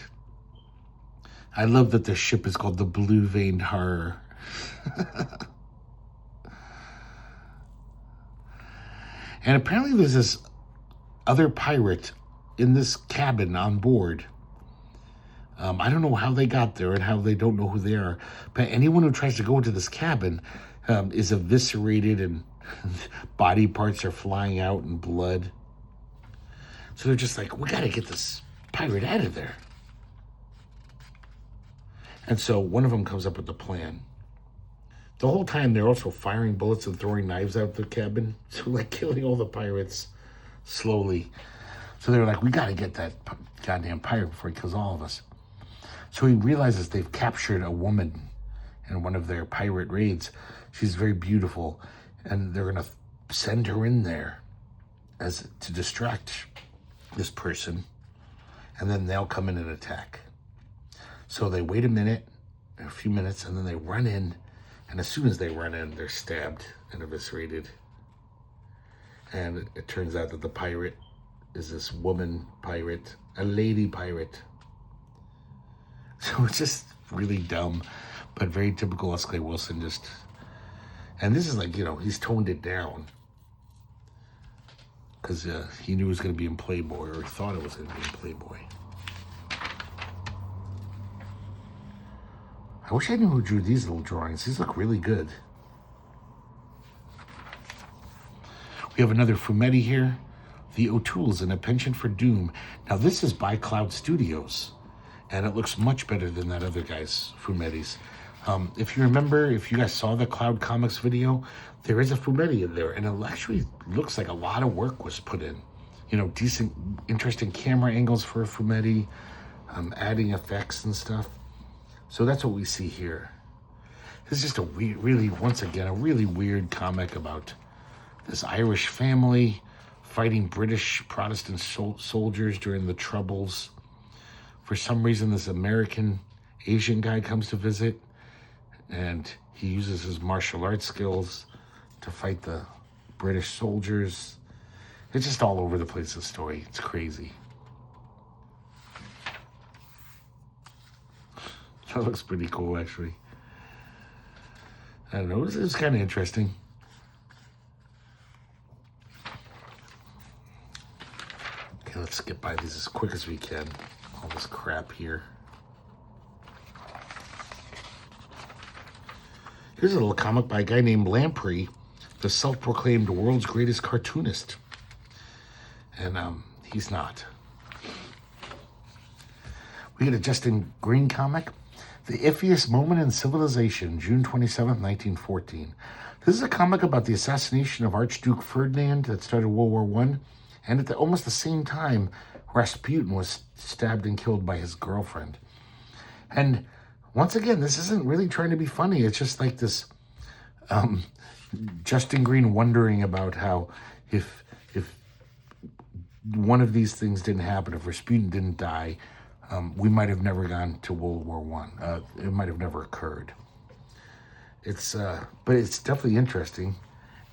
Speaker 1: I love that the ship is called the Blue Veined Horror. And apparently there's this other pirate in this cabin on board. I don't know how they got there and how they don't know who they are. But anyone who tries to go into this cabin is eviscerated and body parts are flying out and blood. So they're just like, we got to get this pirate out of there. And so one of them comes up with the plan. The whole time they're also firing bullets and throwing knives out the cabin. So like killing all the pirates slowly. So they're like, we got to get that goddamn pirate before he kills all of us. So he realizes they've captured a woman in one of their pirate raids. She's very beautiful. And they're going to send her in there to distract this person. And then they'll come in and attack. So they wait a few minutes, and then they run in. And as soon as they run in, they're stabbed and eviscerated. And it turns out that the pirate is this woman pirate, a lady pirate. So it's just really dumb, but very typical S. Clay Wilson. And this is like, he's toned it down. Because he knew it was going to be in Playboy, or he thought it was going to be in Playboy. I wish I knew who drew these little drawings. These look really good. We have another Fumetti here. The O'Tooles and a Penchant for Doom. Now this is by Cloud Studios. And it looks much better than that other guy's Fumetti's. If you remember, if you guys saw the Cloud Comics video, there is a Fumetti in there. And it actually looks like a lot of work was put in. Decent, interesting camera angles for a Fumetti. Adding effects and stuff. So that's what we see here. This is just a really weird comic about this Irish family fighting British Protestant soldiers during the Troubles. For some reason, this American Asian guy comes to visit, and he uses his martial arts skills to fight the British soldiers. It's just all over the place, the story. It's crazy. That looks pretty cool, actually. I don't know, it's kind of interesting. Okay, let's skip by these as quick as we can. All this crap here. Here's a little comic by a guy named Lamprey, the self-proclaimed world's greatest cartoonist. And he's not. We get a Justin Green comic. The Iffiest Moment in Civilization, June 27th, 1914. This is a comic about the assassination of Archduke Ferdinand that started World War I. And at almost the same time, Rasputin was stabbed and killed by his girlfriend. And once again, this isn't really trying to be funny. It's just like this Justin Green wondering about how if one of these things didn't happen, if Rasputin didn't die, we might have never gone to World War I. It might have never occurred. But it's definitely interesting,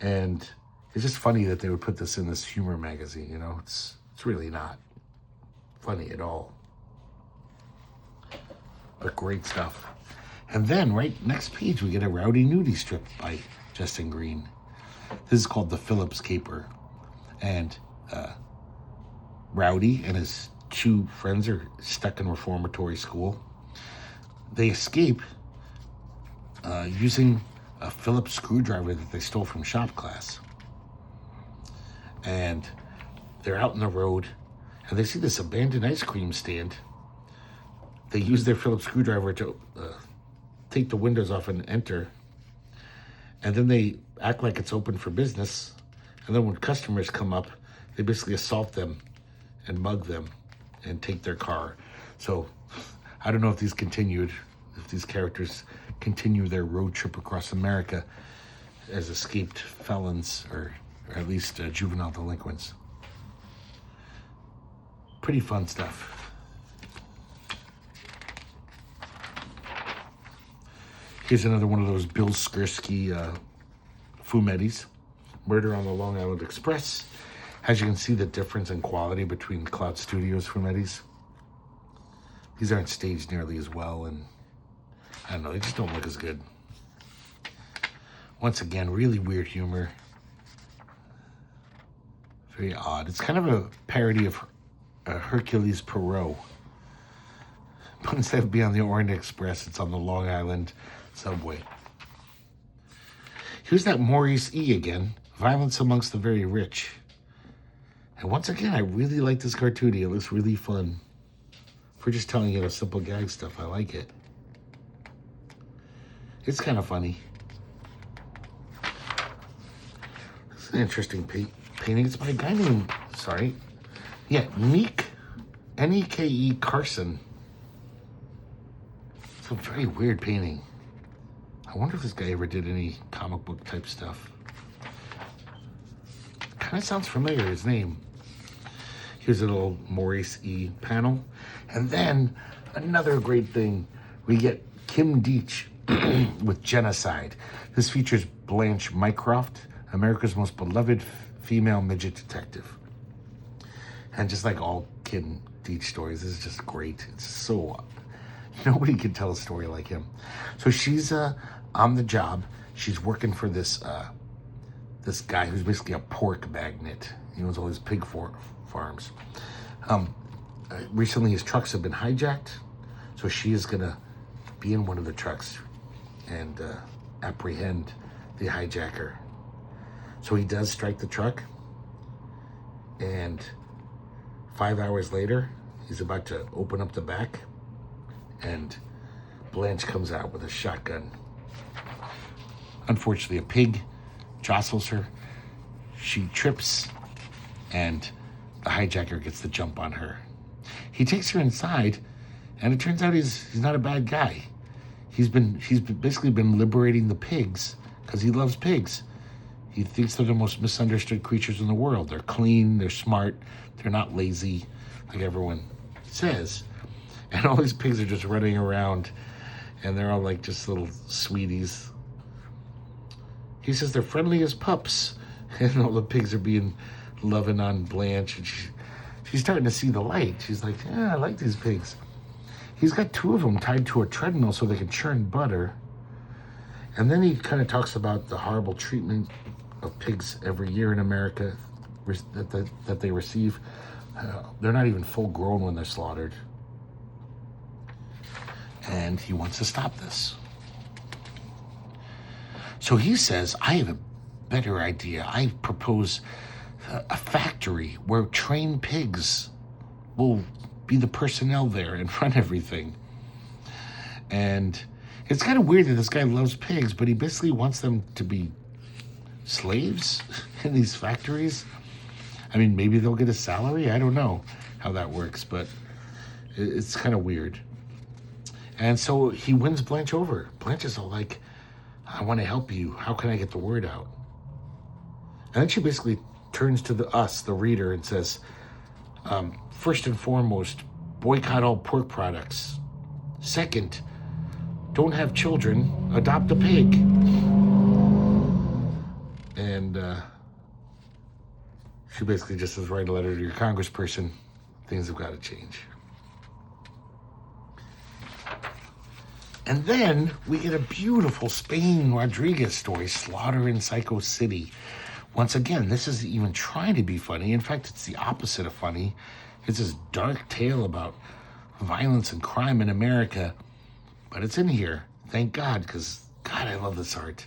Speaker 1: and it's just funny that they would put this in this humor magazine. It's really not funny at all, but great stuff. And then right next page, we get a Rowdy Nudie strip by Justin Green. This is called The Phillips Caper, and Rowdy and his two friends are stuck in reformatory school. They escape using a Phillips screwdriver that they stole from shop class. And they're out in the road, and they see this abandoned ice cream stand. They use their Phillips screwdriver to take the windows off and enter. And then they act like it's open for business. And then when customers come up, they basically assault them and mug them. and take their car. So I don't know if these characters continue their road trip across America as escaped felons or at least juvenile delinquents. Pretty fun stuff. Here's another one of those Bill Skursky fumettis, Murder on the Long Island Express. As you can see, the difference in quality between Cloud Studios fumettis. These aren't staged nearly as well, and I don't know, they just don't look as good. Once again, really weird humor. Very odd. It's kind of a parody of Hercules Poirot. But instead of being on the Orient Express, it's on the Long Island subway. Here's that Maurice E. again. Violence amongst the very rich. And once again, I really like this cartoonie. It looks really fun. For just telling you simple gag stuff, I like it. It's kind of funny. It's an interesting painting. It's by a guy named, Neek, N-E-K-E Carson. It's a very weird painting. I wonder if this guy ever did any comic book type stuff. Kind of sounds familiar, his name. Here's a little Maurice E. panel. And then another great thing, we get Kim Deitch with Genocide. This features Blanche Mycroft, America's most beloved female midget detective. And just like all Kim Deitch stories, this is just great. It's so, nobody can tell a story like him. So she's on the job. She's working for this guy who's basically a pork magnate. He owns all his pig farms. Recently his trucks have been hijacked, so she is gonna be in one of the trucks and apprehend the hijacker. So he does strike the truck, and 5 hours later he's about to open up the back, and Blanche comes out with a shotgun. Unfortunately, a pig jostles her. She trips, and the hijacker gets the jump on her. He takes her inside, and it turns out he's not a bad guy. He's basically been liberating the pigs because he loves pigs. He thinks they're the most misunderstood creatures in the world. They're clean, they're smart, they're not lazy, like everyone says. And all these pigs are just running around, and they're all like just little sweeties. He says they're friendly as pups, and all the pigs are being loving on Blanche, and she's starting to see the light. She's like, yeah, I like these pigs. He's got 2 of them tied to a treadmill so they can churn butter. And then he kind of talks about the horrible treatment of pigs every year in America that they receive. They're not even full grown when they're slaughtered. And he wants to stop this. So he says, I have a better idea. I propose a factory where trained pigs will be the personnel there and run everything. And it's kind of weird that this guy loves pigs, but he basically wants them to be slaves in these factories. I mean, maybe they'll get a salary. I don't know how that works, but it's kind of weird. And so he wins Blanche over. Blanche is all like, I want to help you. How can I get the word out? And then she basically turns to us, the reader, and says, first and foremost, boycott all pork products. Second, don't have children, adopt a pig. And she basically just says, write a letter to your congressperson. Things have got to change. And then we get a beautiful Spain Rodriguez story, Slaughter in Psycho City. Once again, this isn't even trying to be funny. In fact, it's the opposite of funny. It's this dark tale about violence and crime in America. But it's in here, thank God, because, God, I love this art.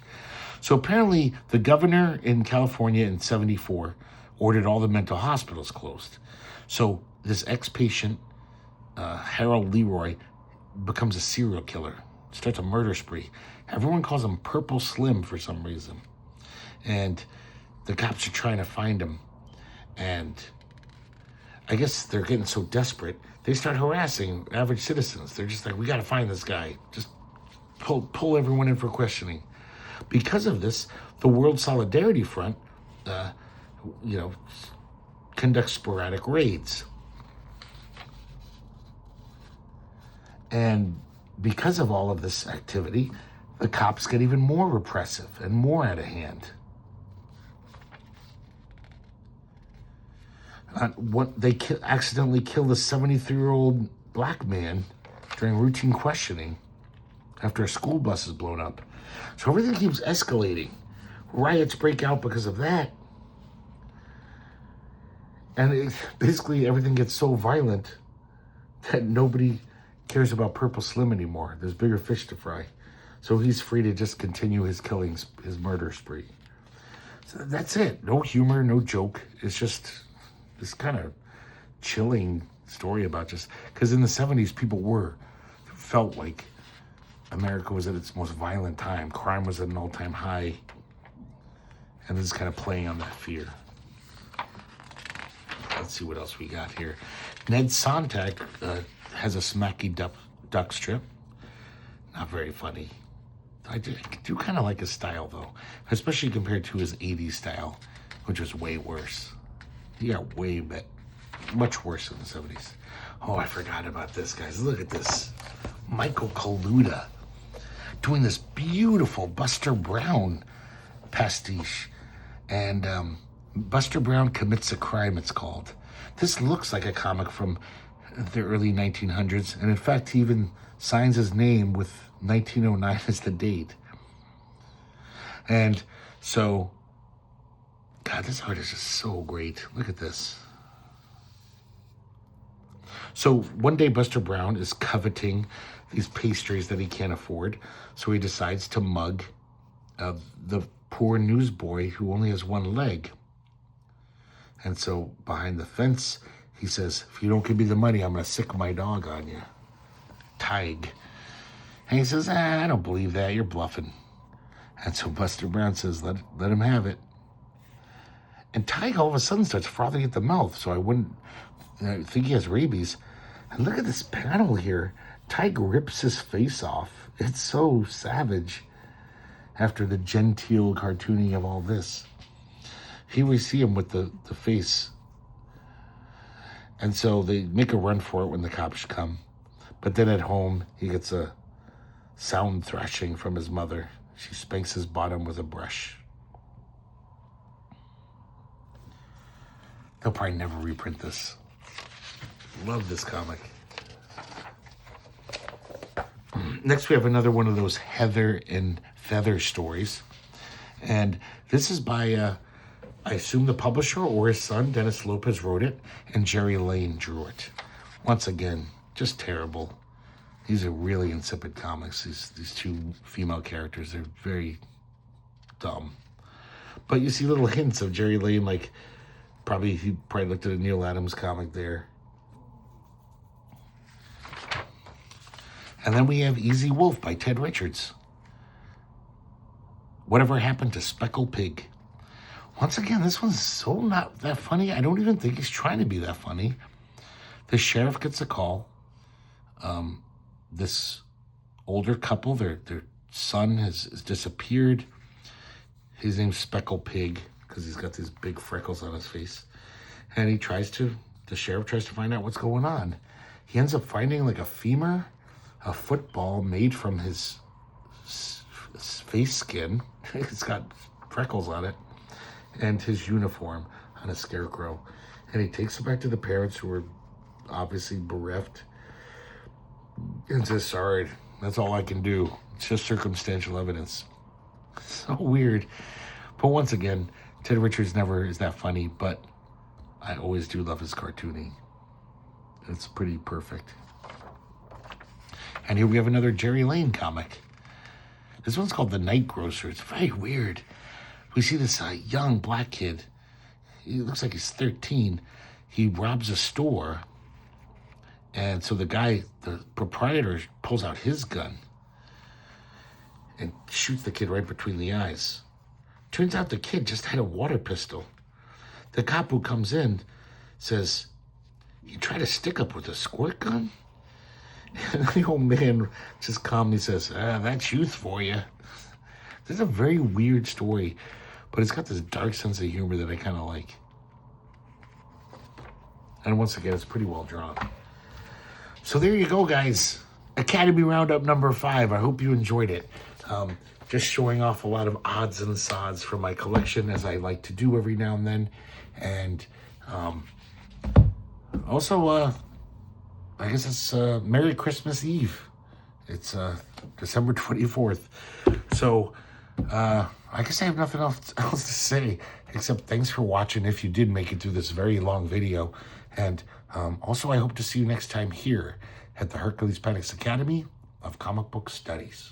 Speaker 1: So apparently, the governor in California in 1974 ordered all the mental hospitals closed. So this ex-patient, Harold Leroy, becomes a serial killer, starts a murder spree. Everyone calls him Purple Slim for some reason. And the cops are trying to find him. And I guess they're getting so desperate, they start harassing average citizens. They're just like, we got to find this guy. Just pull everyone in for questioning. Because of this, the World Solidarity Front, conducts sporadic raids. And because of all of this activity, the cops get even more repressive and more out of hand. They accidentally killed a 73-year-old black man during routine questioning after a school bus is blown up. So everything keeps escalating. Riots break out because of that. And basically everything gets so violent that nobody cares about Purple Slim anymore. There's bigger fish to fry. So he's free to just continue his killings, his murder spree. So that's it. No humor, no joke. It's just this kind of chilling story about just... Because in the 70s, people felt like America was at its most violent time. Crime was at an all-time high. And this is kind of playing on that fear. Let's see what else we got here. Ned Sontag has a smacky duck strip. Not very funny. I do kind of like his style, though. Especially compared to his 80s style, which was way worse. He got much worse in the 70s. Oh, I forgot about this, guys. Look at this. Michael Kaluta doing this beautiful Buster Brown pastiche. And Buster Brown Commits a Crime, it's called. This looks like a comic from the early 1900s. And in fact, he even signs his name with 1909 as the date. And so, God, this art is just so great. Look at this. So one day Buster Brown is coveting these pastries that he can't afford. So he decides to mug the poor newsboy who only has one leg. And so behind the fence, he says, if you don't give me the money, I'm going to sick my dog on you. Tig. And he says, I don't believe that. You're bluffing. And so Buster Brown says, let him have it. And Tig all of a sudden starts frothing at the mouth. So I think he has rabies. And look at this panel here. Tig rips his face off. It's so savage after the genteel cartooning of all this. Here we see him with the face. And so they make a run for it when the cops come. But then at home, he gets a sound thrashing from his mother. She spanks his bottom with a brush. They'll probably never reprint this. Love this comic. Next, we have another one of those Heather and Feather stories. And this is by, I assume the publisher or his son, Dennis Lopez, wrote it, and Jerry Lane drew it. Once again, just terrible. These are really insipid comics. These two female characters, they're very dumb. But you see little hints of Jerry Lane, like he probably looked at a Neil Adams comic there. And then we have Easy Wolf by Ted Richards. Whatever Happened to Speckle Pig? Once again, this one's so not that funny. I don't even think he's trying to be that funny. The sheriff gets a call. This older couple, their son has disappeared. His name's Speckle Pig because he's got these big freckles on his face. And the sheriff tries to find out what's going on. He ends up finding like a femur, a football made from his face skin. It's got freckles on it. And his uniform on a scarecrow. And he takes it back to the parents who are obviously bereft. And says, sorry, that's all I can do. It's just circumstantial evidence. So weird. But once again, Ted Richards never is that funny, but I always do love his cartooning. It's pretty perfect. And here we have another Jerry Lane comic. This one's called The Night Grocer. It's very weird. We see this young black kid. He looks like he's 13. He robs a store. And so the proprietor, pulls out his gun and shoots the kid right between the eyes. Turns out the kid just had a water pistol. The cop who comes in says, You try to stick up with a squirt gun? And the old man just calmly says, that's youth for you. This is a very weird story, but it's got this dark sense of humor that I kind of like. And once again, it's pretty well drawn. So there you go, guys. Academy Roundup number 5. I hope you enjoyed it. Just showing off a lot of odds and sods from my collection, as I like to do every now and then. And also, I guess it's Merry Christmas Eve. It's December 24th. So I guess I have nothing else to say, except thanks for watching if you did make it through this very long video. And also, I hope to see you next time here at the Herculespetix Academy of Comic Book Studies.